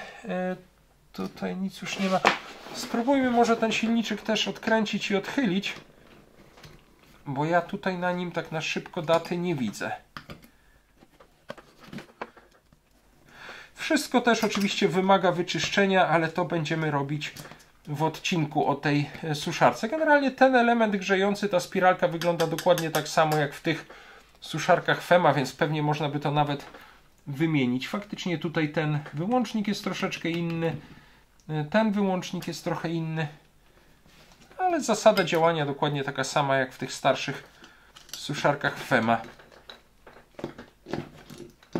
Tutaj nic już nie ma. Spróbujmy może ten silniczek też odkręcić i odchylić. Bo ja tutaj na nim tak na szybko daty nie widzę. Wszystko też oczywiście wymaga wyczyszczenia, ale to będziemy robić w odcinku o tej suszarce. Generalnie ten element grzejący, ta spiralka, wygląda dokładnie tak samo jak w tych suszarkach FEMA, więc pewnie można by to nawet wymienić. Faktycznie tutaj ten wyłącznik jest troszeczkę inny, ten wyłącznik jest trochę inny, ale zasada działania dokładnie taka sama jak w tych starszych suszarkach FEMA.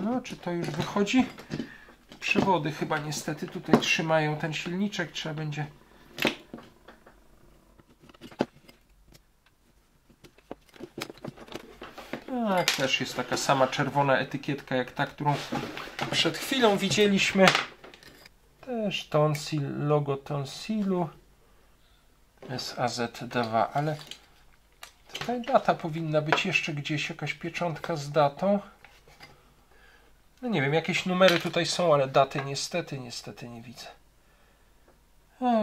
No, czy to już wychodzi? Przewody chyba niestety tutaj trzymają ten silniczek, trzeba będzie... Tak, też jest taka sama czerwona etykietka jak ta, którą przed chwilą widzieliśmy. Też Tonsil, logo Tonsilu SAZ2, ale tutaj data powinna być jeszcze gdzieś, jakaś pieczątka z datą. No nie wiem, jakieś numery tutaj są, ale daty niestety nie widzę.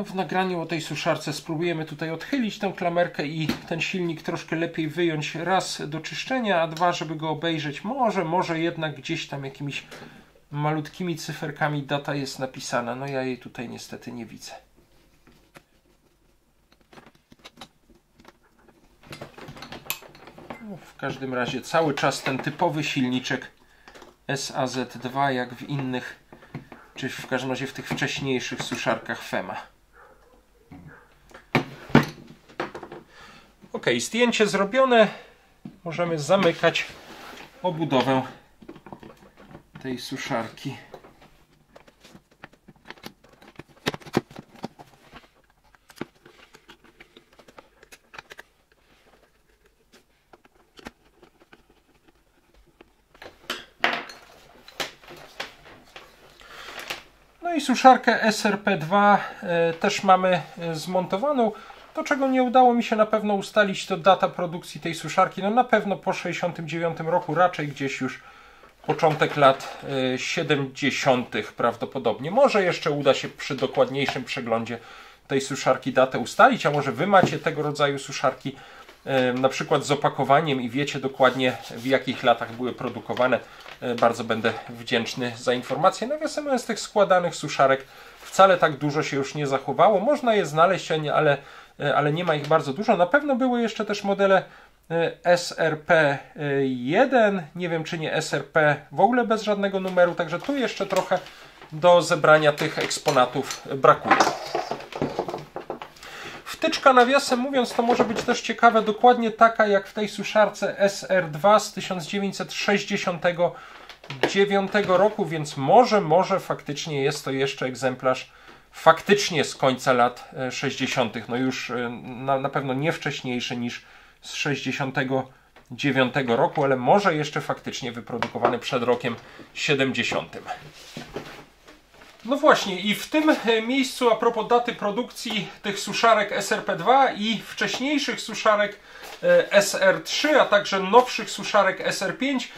W nagraniu o tej suszarce spróbujemy tutaj odchylić tę klamerkę i ten silnik troszkę lepiej wyjąć, raz do czyszczenia, a dwa, żeby go obejrzeć. Może jednak gdzieś tam jakimiś malutkimi cyferkami data jest napisana. No ja jej tutaj niestety nie widzę. W każdym razie cały czas ten typowy silniczek SAZ2 jak w innych, czy w każdym razie w tych wcześniejszych suszarkach FEMA. Ok, zdjęcie zrobione. Możemy zamykać obudowę tej suszarki. No i suszarkę SRP2 też mamy zmontowaną. To, czego nie udało mi się na pewno ustalić, to data produkcji tej suszarki. No na pewno po 1969 roku, raczej gdzieś już początek lat 70. prawdopodobnie. Może jeszcze uda się przy dokładniejszym przeglądzie tej suszarki datę ustalić, a może Wy macie tego rodzaju suszarki na przykład z opakowaniem i wiecie dokładnie, w jakich latach były produkowane. Bardzo będę wdzięczny za informację. Nawiasem mówiąc, tych składanych suszarek wcale tak dużo się już nie zachowało. Można je znaleźć, ale nie ma ich bardzo dużo. Na pewno były jeszcze też modele SRP1, nie wiem czy nie SRP w ogóle bez żadnego numeru, także tu jeszcze trochę do zebrania tych eksponatów brakuje. Wtyczka, nawiasem mówiąc, to może być też ciekawe, dokładnie taka jak w tej suszarce SR2 z 1969 roku, więc może faktycznie jest to jeszcze egzemplarz faktycznie z końca lat 60. No już na pewno nie wcześniejszy niż z 69 roku, ale może jeszcze faktycznie wyprodukowany przed rokiem 70. No właśnie, i w tym miejscu a propos daty produkcji tych suszarek SRP2 i wcześniejszych suszarek SR3, a także nowszych suszarek SR5,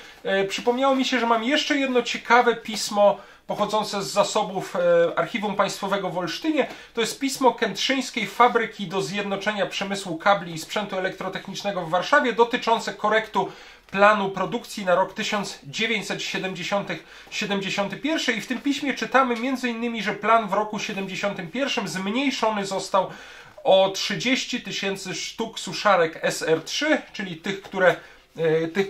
przypomniało mi się, że mam jeszcze jedno ciekawe pismo pochodzące z zasobów Archiwum Państwowego w Olsztynie. To jest pismo Kętrzyńskiej Fabryki do Zjednoczenia Przemysłu Kabli i Sprzętu Elektrotechnicznego w Warszawie dotyczące korektu planu produkcji na rok 1971 i w tym piśmie czytamy m.in., że plan w roku 1971 zmniejszony został o 30 000 sztuk suszarek SR3, czyli tych,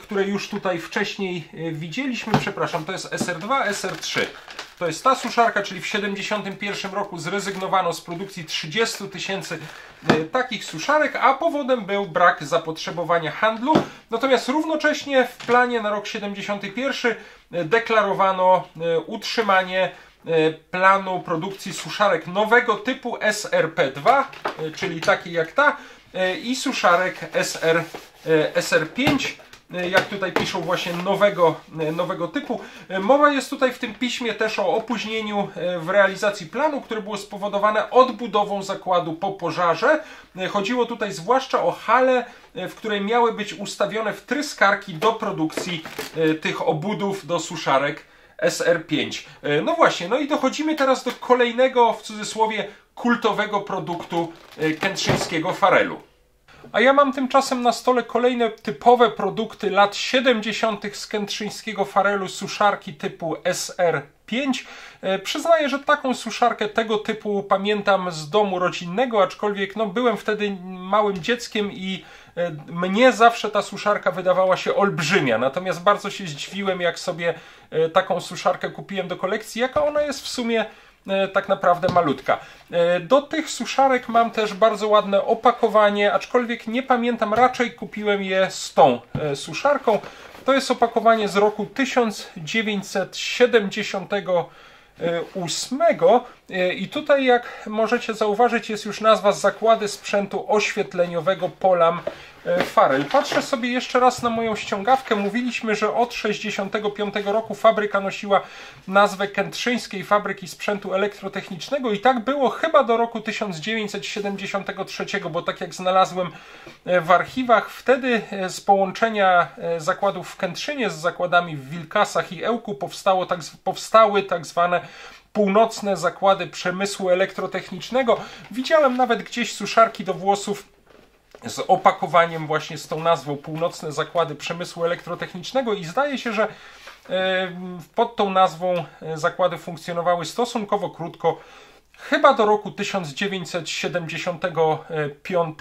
które już tutaj wcześniej widzieliśmy. Przepraszam, to jest SR2, SR3. To jest ta suszarka, czyli w 1971 roku zrezygnowano z produkcji 30 000 takich suszarek, a powodem był brak zapotrzebowania handlu. Natomiast równocześnie w planie na rok 1971 deklarowano utrzymanie planu produkcji suszarek nowego typu SRP2, czyli takiej jak ta, i suszarek SR5, jak tutaj piszą, właśnie nowego typu. Mowa jest tutaj w tym piśmie też o opóźnieniu w realizacji planu, które było spowodowane odbudową zakładu po pożarze. Chodziło tutaj zwłaszcza o halę, w której miały być ustawione wtryskarki do produkcji tych obudów do suszarek SR5. No właśnie, no i dochodzimy teraz do kolejnego, w cudzysłowie, kultowego produktu kętrzyńskiego Farelu. A ja mam tymczasem na stole kolejne typowe produkty lat 70. z kętrzyńskiego Farelu, suszarki typu SR5. Przyznaję, że taką suszarkę tego typu pamiętam z domu rodzinnego, aczkolwiek no, byłem wtedy małym dzieckiem i mnie zawsze ta suszarka wydawała się olbrzymia. Natomiast bardzo się zdziwiłem, jak sobie taką suszarkę kupiłem do kolekcji, jaka ona jest w sumie tak naprawdę malutka. Do tych suszarek mam też bardzo ładne opakowanie, aczkolwiek nie pamiętam, raczej kupiłem je z tą suszarką. To jest opakowanie z roku 1978 i tutaj, jak możecie zauważyć, jest już nazwa Zakłady Sprzętu Oświetleniowego Polam Farel. Patrzę sobie jeszcze raz na moją ściągawkę. Mówiliśmy, że od 1965 roku fabryka nosiła nazwę Kętrzyńskiej Fabryki Sprzętu Elektrotechnicznego i tak było chyba do roku 1973, bo tak jak znalazłem w archiwach, wtedy z połączenia zakładów w Kętrzynie z zakładami w Wilkasach i Ełku powstały tak zwane północne zakłady przemysłu elektrotechnicznego. Widziałem nawet gdzieś suszarki do włosów z opakowaniem właśnie z tą nazwą Północne Zakłady Przemysłu Elektrotechnicznego i zdaje się, że pod tą nazwą zakłady funkcjonowały stosunkowo krótko, chyba do roku 1975.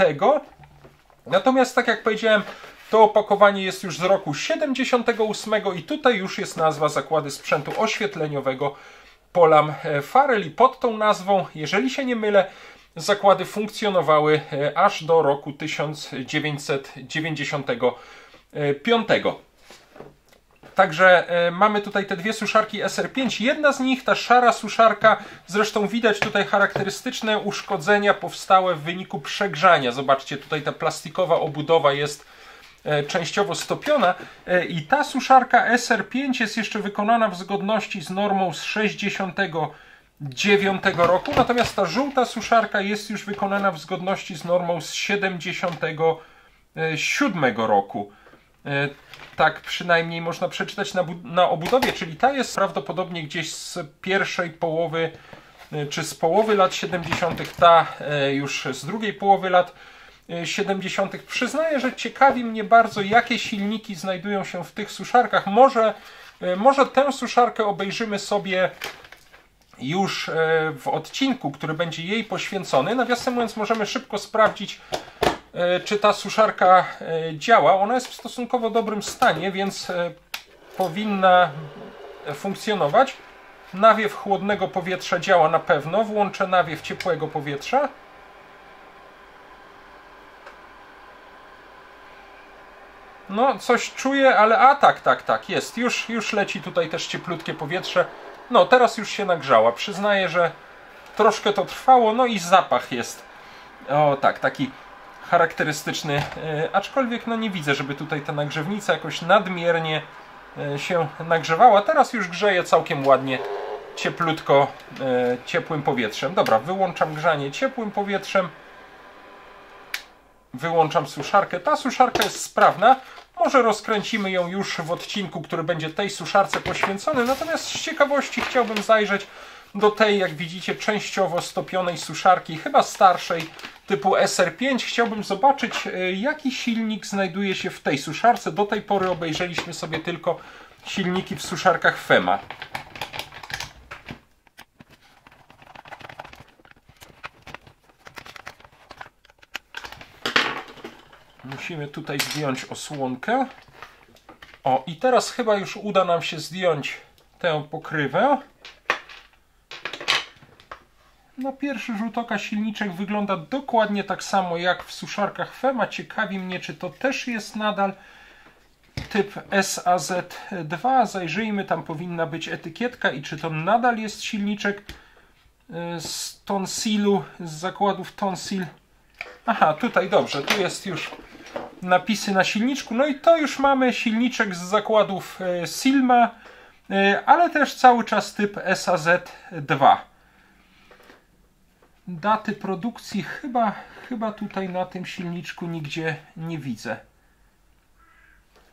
Natomiast tak jak powiedziałem, to opakowanie jest już z roku 78 i tutaj już jest nazwa Zakłady Sprzętu Oświetleniowego Polam Farel i pod tą nazwą, jeżeli się nie mylę, zakłady funkcjonowały aż do roku 1995. Także mamy tutaj te dwie suszarki SR5. Jedna z nich, ta szara suszarka, zresztą widać tutaj charakterystyczne uszkodzenia powstałe w wyniku przegrzania. Zobaczcie, tutaj ta plastikowa obudowa jest częściowo stopiona i ta suszarka SR5 jest jeszcze wykonana w zgodności z normą z 1969 roku, natomiast ta żółta suszarka jest już wykonana w zgodności z normą z 1977 roku. Tak przynajmniej można przeczytać na obudowie, czyli ta jest prawdopodobnie gdzieś z pierwszej połowy, czy z połowy lat 70., ta już z drugiej połowy lat 70. Przyznaję, że ciekawi mnie bardzo, jakie silniki znajdują się w tych suszarkach. Może tę suszarkę obejrzymy sobie już w odcinku, który będzie jej poświęcony. Nawiasem mówiąc, możemy szybko sprawdzić, czy ta suszarka działa. Ona jest w stosunkowo dobrym stanie, więc powinna funkcjonować. Nawiew chłodnego powietrza działa na pewno. Włączę nawiew ciepłego powietrza. No, coś czuję, ale tak, jest. Już leci tutaj też cieplutkie powietrze. No, teraz już się nagrzała. Przyznaję, że troszkę to trwało. No i zapach jest. O tak, taki charakterystyczny. Aczkolwiek no nie widzę, żeby tutaj ta nagrzewnica jakoś nadmiernie się nagrzewała. Teraz już grzeje całkiem ładnie, cieplutko, ciepłym powietrzem. Dobra, wyłączam grzanie ciepłym powietrzem. Wyłączam suszarkę. Ta suszarka jest sprawna. Może rozkręcimy ją już w odcinku, który będzie tej suszarce poświęcony. Natomiast z ciekawości chciałbym zajrzeć do tej, jak widzicie, częściowo stopionej suszarki, chyba starszej, typu SR5. Chciałbym zobaczyć, jaki silnik znajduje się w tej suszarce. Do tej pory obejrzeliśmy sobie tylko silniki w suszarkach Fema. Musimy tutaj zdjąć osłonkę. O, i teraz chyba już uda nam się zdjąć tę pokrywę. Na pierwszy rzut oka silniczek wygląda dokładnie tak samo jak w suszarkach Fema. Ciekawi mnie, czy to też jest nadal typ SAZ2. Zajrzyjmy, tam powinna być etykietka i czy to nadal jest silniczek z Tonsilu, z zakładów Tonsil. Aha, tutaj dobrze, tu jest już napisy na silniczku. No i to już mamy silniczek z zakładów Silma, ale też cały czas typ SAZ2. Daty produkcji chyba tutaj na tym silniczku nigdzie nie widzę.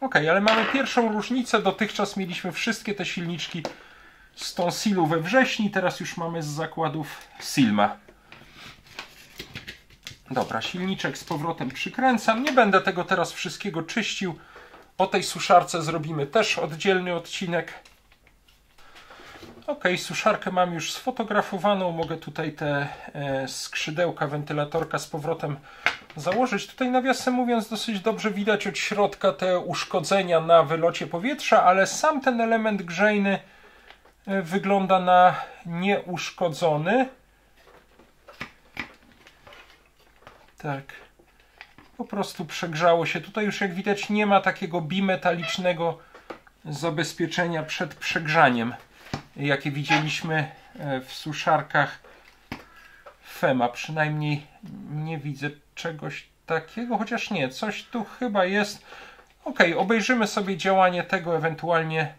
Ok, ale mamy pierwszą różnicę. Dotychczas mieliśmy wszystkie te silniczki z Tonsilu we wrześniu, teraz już mamy z zakładów Silma. Dobra, silniczek z powrotem przykręcam. Nie będę tego teraz wszystkiego czyścił. O tej suszarce zrobimy też oddzielny odcinek. Ok, suszarkę mam już sfotografowaną. Mogę tutaj te skrzydełka wentylatorka z powrotem założyć. Tutaj nawiasem mówiąc dosyć dobrze widać od środka te uszkodzenia na wylocie powietrza, ale sam ten element grzejny wygląda na nieuszkodzony. Tak, po prostu przegrzało się. Tutaj już jak widać nie ma takiego bimetalicznego zabezpieczenia przed przegrzaniem, jakie widzieliśmy w suszarkach Fema. Przynajmniej nie widzę czegoś takiego, chociaż nie, coś tu chyba jest. Ok, obejrzymy sobie działanie tego ewentualnie.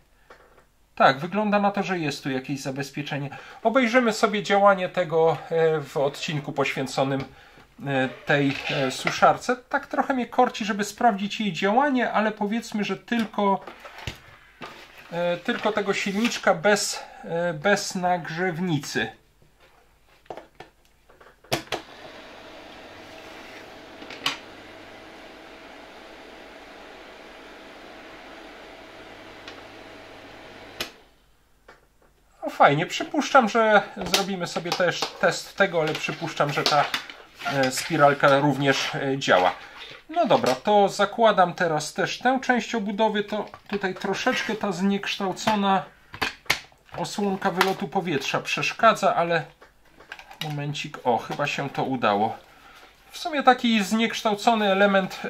Tak, wygląda na to, że jest tu jakieś zabezpieczenie. Obejrzymy sobie działanie tego w odcinku poświęconym tej suszarce. Tak trochę mnie korci, żeby sprawdzić jej działanie, ale powiedzmy, że tylko tego silniczka bez nagrzewnicy. No fajnie, przypuszczam, że zrobimy sobie też test tego, ale przypuszczam, że ta spiralka również działa. No dobra, to zakładam teraz też tę część obudowy. To tutaj troszeczkę ta zniekształcona osłonka wylotu powietrza przeszkadza, ale momencik, o, chyba się to udało. W sumie taki zniekształcony element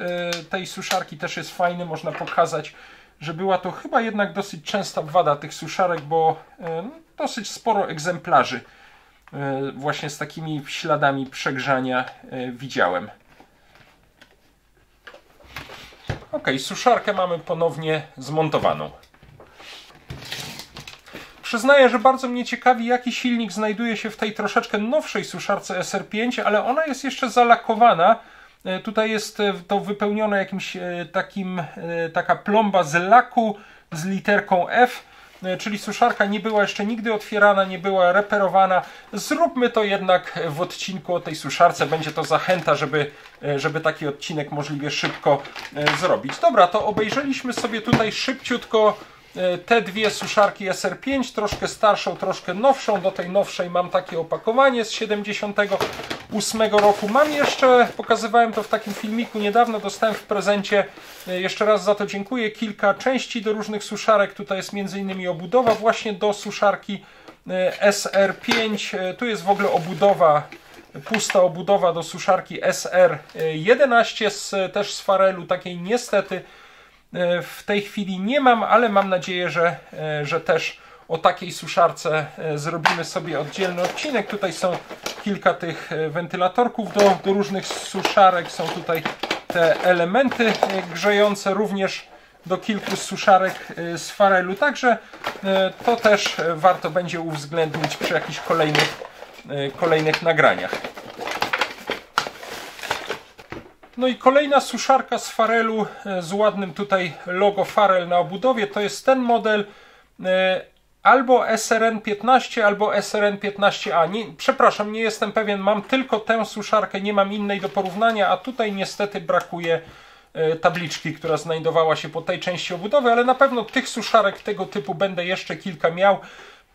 tej suszarki też jest fajny. Można pokazać, że była to chyba jednak dosyć częsta wada tych suszarek, bo dosyć sporo egzemplarzy właśnie z takimi śladami przegrzania widziałem. Ok, suszarkę mamy ponownie zmontowaną. Przyznaję, że bardzo mnie ciekawi, jaki silnik znajduje się w tej troszeczkę nowszej suszarce SR5, ale ona jest jeszcze zalakowana Tutaj jest to wypełnione jakimś taka plomba z laku z literką F, czyli suszarka nie była jeszcze nigdy otwierana, nie była reperowana. Zróbmy to jednak w odcinku o tej suszarce. Będzie to zachęta, żeby taki odcinek możliwie szybko zrobić. Dobra, to obejrzeliśmy sobie tutaj szybciutko te dwie suszarki SR5, troszkę starszą, troszkę nowszą. Do tej nowszej mam takie opakowanie z 78 roku. Mam jeszcze, pokazywałem to w takim filmiku niedawno, dostałem w prezencie, jeszcze raz za to dziękuję, kilka części do różnych suszarek. Tutaj jest m.in. obudowa właśnie do suszarki SR5. Tu jest w ogóle obudowa, pusta obudowa do suszarki SR11, też z farelu, takiej niestety w tej chwili nie mam, ale mam nadzieję, że też o takiej suszarce zrobimy sobie oddzielny odcinek. Tutaj są kilka tych wentylatorków do różnych suszarek. Są tutaj te elementy grzejące również do kilku suszarek z farelu. Także to też warto będzie uwzględnić przy jakichś kolejnych nagraniach. No i kolejna suszarka z farelu z ładnym tutaj logo Farel na obudowie. To jest ten model albo SRN15 albo SRN15A. Przepraszam, nie jestem pewien, mam tylko tę suszarkę, nie mam innej do porównania, a tutaj niestety brakuje tabliczki, która znajdowała się po tej części obudowy, ale na pewno tych suszarek tego typu będę jeszcze kilka miał.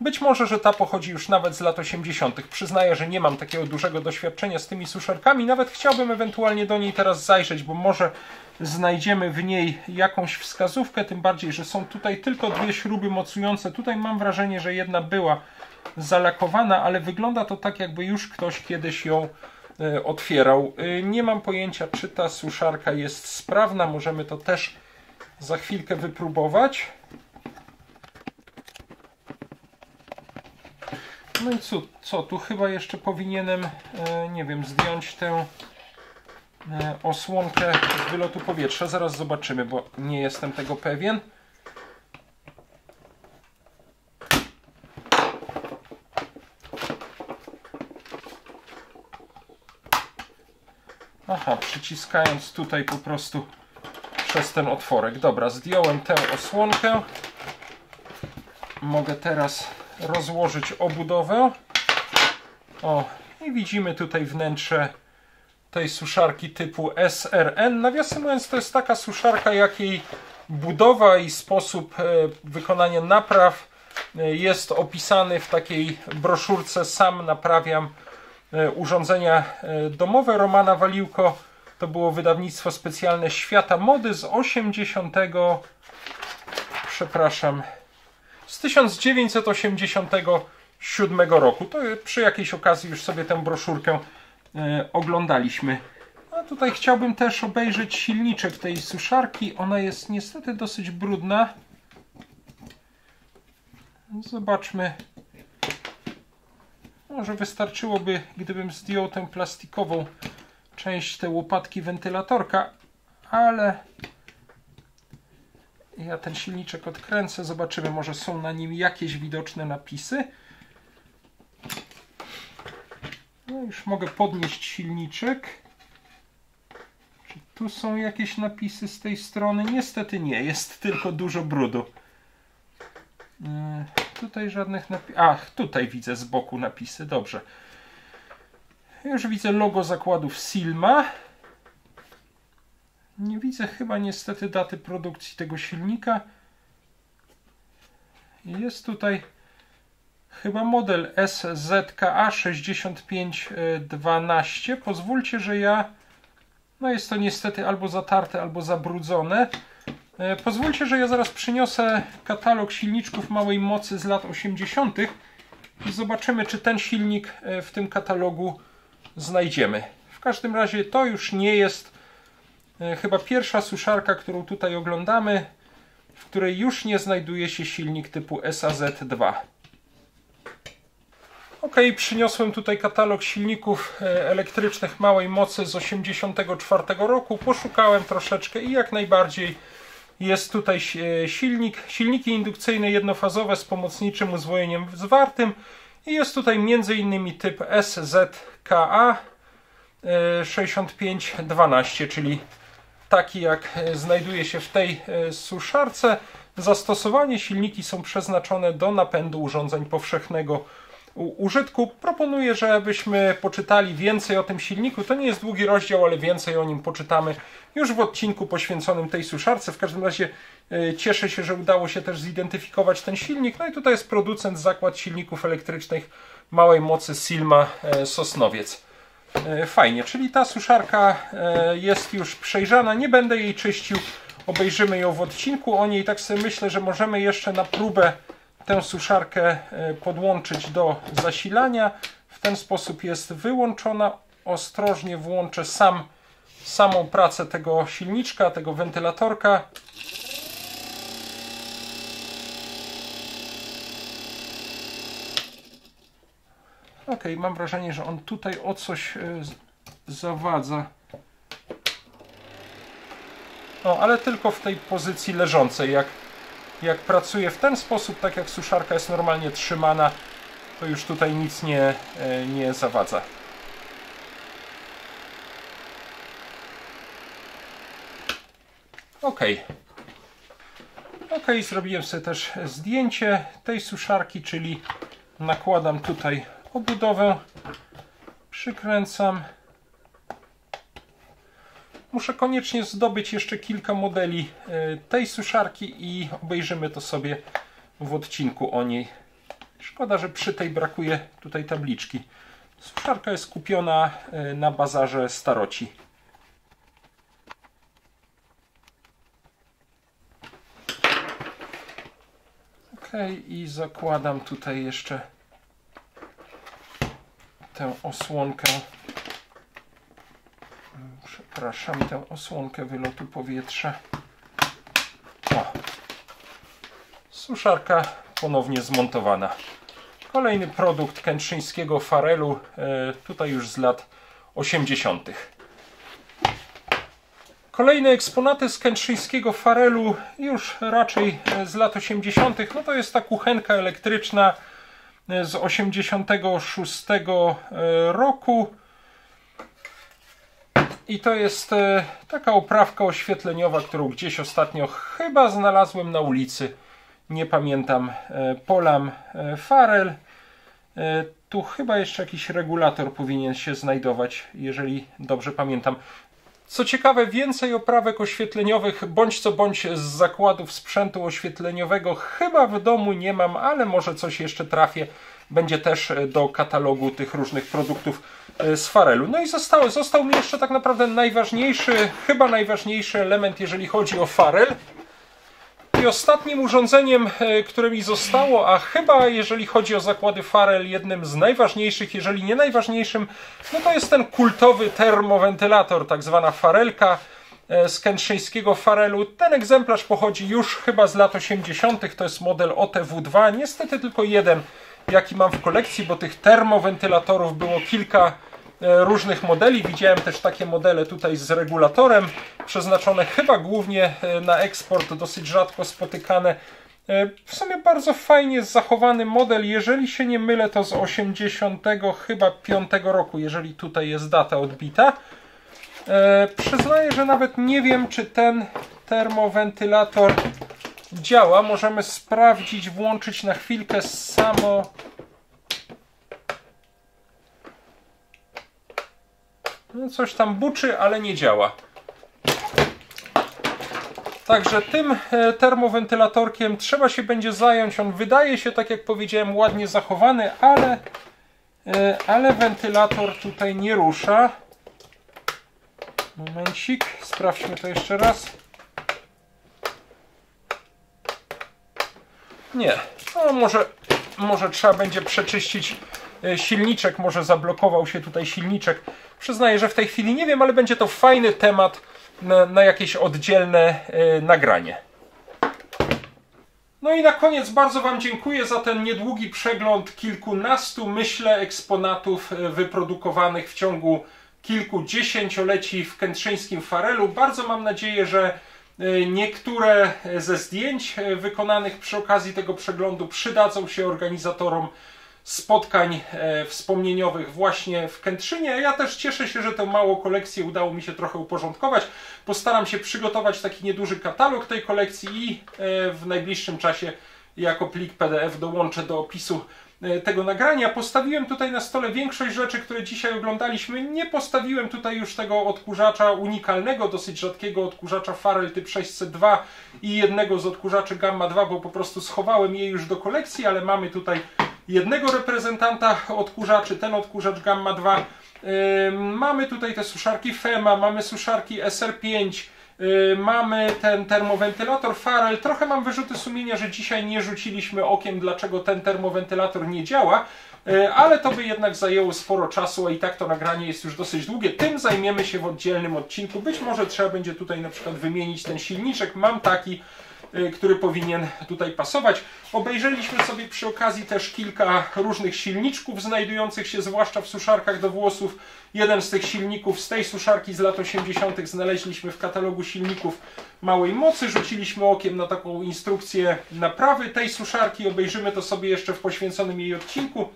Być może, że ta pochodzi już nawet z lat 80. Przyznaję, że nie mam takiego dużego doświadczenia z tymi suszarkami. Nawet chciałbym ewentualnie do niej teraz zajrzeć, bo może znajdziemy w niej jakąś wskazówkę. Tym bardziej, że są tutaj tylko dwie śruby mocujące. Tutaj mam wrażenie, że jedna była zalakowana, ale wygląda to tak, jakby już ktoś kiedyś ją otwierał. Nie mam pojęcia, czy ta suszarka jest sprawna. Możemy to też za chwilkę wypróbować. No i co? Tu chyba jeszcze powinienem, nie wiem, zdjąć tę osłonkę z wylotu powietrza. Zaraz zobaczymy, bo nie jestem tego pewien. Aha, przyciskając tutaj po prostu przez ten otworek. Dobra, zdjąłem tę osłonkę. Mogę teraz rozłożyć obudowę. O, i widzimy tutaj wnętrze tej suszarki typu SRN. Nawiasem mówiąc, to jest taka suszarka, jakiej budowa i sposób wykonania napraw jest opisany w takiej broszurce Sam naprawiam urządzenia domowe Romana Waliłko. To było wydawnictwo specjalne Świata Mody z 1987 roku. To przy jakiejś okazji już sobie tę broszurkę oglądaliśmy. A tutaj chciałbym też obejrzeć silniczek tej suszarki. Ona jest niestety dosyć brudna. Zobaczmy. Może wystarczyłoby, gdybym zdjął tę plastikową część, te łopatki wentylatorka, ale ja ten silniczek odkręcę, zobaczymy, może są na nim jakieś widoczne napisy. No już mogę podnieść silniczek. Czy tu są jakieś napisy z tej strony? Niestety nie, jest tylko dużo brudu. Tutaj żadnych napisów. Ach, tutaj widzę z boku napisy, dobrze. Już widzę logo zakładów Silma. Nie widzę chyba niestety daty produkcji tego silnika. Jest tutaj chyba model SZKA 6512. Pozwólcie, że ja... No jest to niestety albo zatarte, albo zabrudzone. Pozwólcie, że ja zaraz przyniosę katalog silniczków małej mocy z lat 80. i zobaczymy, czy ten silnik w tym katalogu znajdziemy. W każdym razie to już nie jest chyba pierwsza suszarka, którą tutaj oglądamy, w której już nie znajduje się silnik typu SAZ2. Ok, przyniosłem tutaj katalog silników elektrycznych małej mocy z 1984 roku. Poszukałem troszeczkę i jak najbardziej jest tutaj silniki indukcyjne jednofazowe z pomocniczym uzwojeniem zwartym i jest tutaj m.in. typ SZKA 6512, czyli taki jak znajduje się w tej suszarce. Zastosowanie: silniki są przeznaczone do napędu urządzeń powszechnego użytku. Proponuję, żebyśmy poczytali więcej o tym silniku. To nie jest długi rozdział, ale więcej o nim poczytamy już w odcinku poświęconym tej suszarce. W każdym razie cieszę się, że udało się też zidentyfikować ten silnik. No i tutaj jest producent, Zakład Silników Elektrycznych Małej Mocy Silma Sosnowiec. Fajnie, czyli ta suszarka jest już przejrzana, nie będę jej czyścił, obejrzymy ją w odcinku o niej. Tak sobie myślę, że możemy jeszcze na próbę tę suszarkę podłączyć do zasilania. W ten sposób jest wyłączona. Ostrożnie włączę samą pracę tego silniczka, tego wentylatorka. Ok, mam wrażenie, że on tutaj o coś zawadza. O, ale tylko w tej pozycji leżącej. Jak pracuję w ten sposób, tak jak suszarka jest normalnie trzymana, to już tutaj nic nie zawadza. Ok. Ok, zrobiłem sobie też zdjęcie tej suszarki, czyli nakładam tutaj obudowę, przykręcam. Muszę koniecznie zdobyć jeszcze kilka modeli tej suszarki i obejrzymy to sobie w odcinku o niej. Szkoda, że przy tej brakuje tutaj tabliczki. Suszarka jest kupiona na bazarze Staroci. Ok, i zakładam tutaj jeszcze tę osłonkę. Przepraszam, tę osłonkę wylotu powietrza. O. Suszarka ponownie zmontowana. Kolejny produkt kętrzyńskiego Farelu, tutaj już z lat 80. Kolejne eksponaty z kętrzyńskiego Farelu, już raczej z lat 80. No to jest ta kuchenka elektryczna z 86 roku. I to jest taka oprawka oświetleniowa, którą gdzieś ostatnio chyba znalazłem na ulicy. Nie pamiętam. Polam Farel. Tu chyba jeszcze jakiś regulator powinien się znajdować, jeżeli dobrze pamiętam. Co ciekawe, więcej oprawek oświetleniowych bądź co bądź z zakładów sprzętu oświetleniowego chyba w domu nie mam, ale może coś jeszcze trafię. Będzie też do katalogu tych różnych produktów z Farelu. No i został mi jeszcze tak naprawdę chyba najważniejszy element, jeżeli chodzi o Farel. I ostatnim urządzeniem, które mi zostało, a chyba jeżeli chodzi o zakłady Farel, jednym z najważniejszych, jeżeli nie najważniejszym, no to jest ten kultowy termowentylator, tak zwana Farelka z kętrzyńskiego Farelu. Ten egzemplarz pochodzi już chyba z lat 80. To jest model OTW2. Niestety tylko jeden, jaki mam w kolekcji, bo tych termowentylatorów było kilka różnych modeli. Widziałem też takie modele tutaj z regulatorem, przeznaczone chyba głównie na eksport, dosyć rzadko spotykane. W sumie bardzo fajnie zachowany model, jeżeli się nie mylę, to z 80 chyba 5 roku, jeżeli tutaj jest data odbita. Przyznaję, że nawet nie wiem, czy ten termowentylator działa. Możemy sprawdzić, włączyć na chwilkę samo. No coś tam buczy, ale nie działa. Także tym termowentylatorkiem trzeba się będzie zająć. On wydaje się, tak jak powiedziałem, ładnie zachowany, ale wentylator tutaj nie rusza. Momencik, sprawdźmy to jeszcze raz. Nie, no może trzeba będzie przeczyścić silniczek, może zablokował się tutaj silniczek. Przyznaję, że w tej chwili nie wiem, ale będzie to fajny temat na jakieś oddzielne nagranie. No i na koniec bardzo Wam dziękuję za ten niedługi przegląd kilkunastu, myślę, eksponatów wyprodukowanych w ciągu kilku dziesięcioleci w kętrzyńskim Farelu. Bardzo mam nadzieję, że niektóre ze zdjęć wykonanych przy okazji tego przeglądu przydadzą się organizatorom spotkań wspomnieniowych właśnie w Kętrzynie. Ja też cieszę się, że tę małą kolekcję udało mi się trochę uporządkować. Postaram się przygotować taki nieduży katalog tej kolekcji i w najbliższym czasie jako plik PDF dołączę do opisu tego nagrania. Postawiłem tutaj na stole większość rzeczy, które dzisiaj oglądaliśmy. Nie postawiłem tutaj już tego odkurzacza unikalnego, dosyć rzadkiego odkurzacza Farel typ 602 i jednego z odkurzaczy Gamma 2, bo po prostu schowałem je już do kolekcji, ale mamy tutaj jednego reprezentanta odkurzaczy, ten odkurzacz Gamma 2. Mamy tutaj te suszarki FEMA, mamy suszarki SR5, mamy ten termowentylator Farel. Trochę mam wyrzuty sumienia, że dzisiaj nie rzuciliśmy okiem, dlaczego ten termowentylator nie działa, ale to by jednak zajęło sporo czasu, a i tak to nagranie jest już dosyć długie. Tym zajmiemy się w oddzielnym odcinku. Być może trzeba będzie tutaj na przykład wymienić ten silniczek. Mam taki, który powinien tutaj pasować. Obejrzeliśmy sobie przy okazji też kilka różnych silniczków znajdujących się zwłaszcza w suszarkach do włosów. Jeden z tych silników z tej suszarki z lat 80. znaleźliśmy w katalogu silników małej mocy. Rzuciliśmy okiem na taką instrukcję naprawy tej suszarki. Obejrzymy to sobie jeszcze w poświęconym jej odcinku.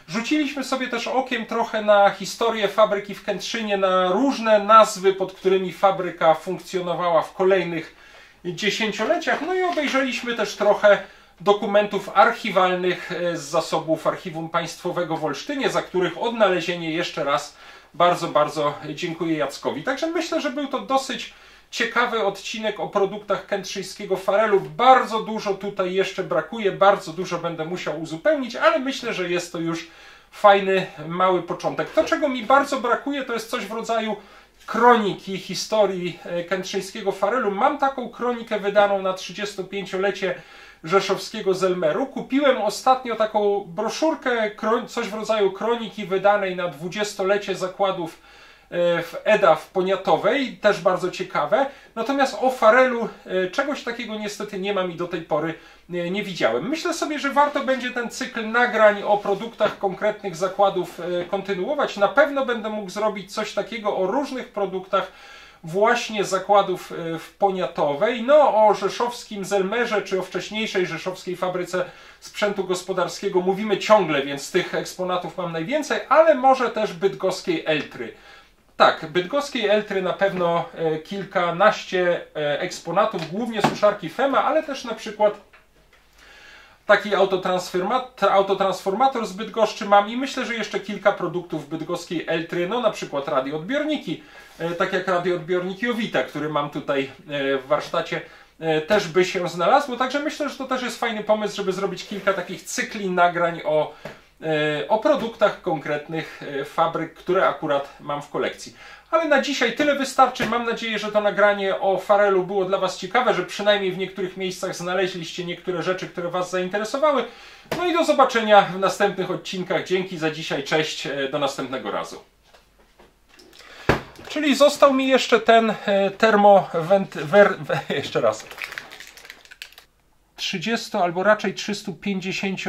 Rzuciliśmy sobie też okiem trochę na historię fabryki w Kętrzynie, na różne nazwy, pod którymi fabryka funkcjonowała w kolejnych dziesięcioleciach. No i obejrzeliśmy też trochę dokumentów archiwalnych z zasobów Archiwum Państwowego w Olsztynie, za których odnalezienie jeszcze raz bardzo, bardzo dziękuję Jackowi. Także myślę, że był to dosyć ciekawy odcinek o produktach kętrzyńskiego Farelu. Bardzo dużo tutaj jeszcze brakuje, bardzo dużo będę musiał uzupełnić, ale myślę, że jest to już fajny, mały początek. To, czego mi bardzo brakuje, to jest coś w rodzaju kroniki historii kętrzyńskiego Farelu. Mam taką kronikę wydaną na 35-lecie rzeszowskiego Zelmeru. Kupiłem ostatnio taką broszurkę, coś w rodzaju kroniki wydanej na 20-lecie zakładów w EDA w Poniatowej, też bardzo ciekawe. Natomiast o Farelu czegoś takiego niestety nie mam i do tej pory nie widziałem. Myślę sobie, że warto będzie ten cykl nagrań o produktach konkretnych zakładów kontynuować. Na pewno będę mógł zrobić coś takiego o różnych produktach właśnie zakładów w Poniatowej, no o rzeszowskim Zelmerze, czy o wcześniejszej rzeszowskiej fabryce sprzętu gospodarskiego mówimy ciągle, więc tych eksponatów mam najwięcej, ale może też bydgoskiej Eltry. Tak, bydgoskiej Eltry na pewno kilkanaście eksponatów, głównie suszarki FEMA, ale też na przykład taki autotransformator z Bydgoszczy mam i myślę, że jeszcze kilka produktów bydgoskiej Eltry, no na przykład radioodbiorniki, tak jak radioodbiornik Jowita, który mam tutaj w warsztacie, też by się znalazło. Także myślę, że to też jest fajny pomysł, żeby zrobić kilka takich cykli nagrań o produktach konkretnych fabryk, które akurat mam w kolekcji. Ale na dzisiaj tyle wystarczy. Mam nadzieję, że to nagranie o Farelu było dla Was ciekawe, że przynajmniej w niektórych miejscach znaleźliście niektóre rzeczy, które Was zainteresowały. No i do zobaczenia w następnych odcinkach. Dzięki za dzisiaj, cześć, do następnego razu. Czyli został mi jeszcze ten jeszcze raz. 30 albo raczej 350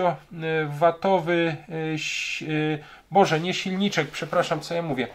watowy, Boże, nie silniczek, przepraszam, co ja mówię.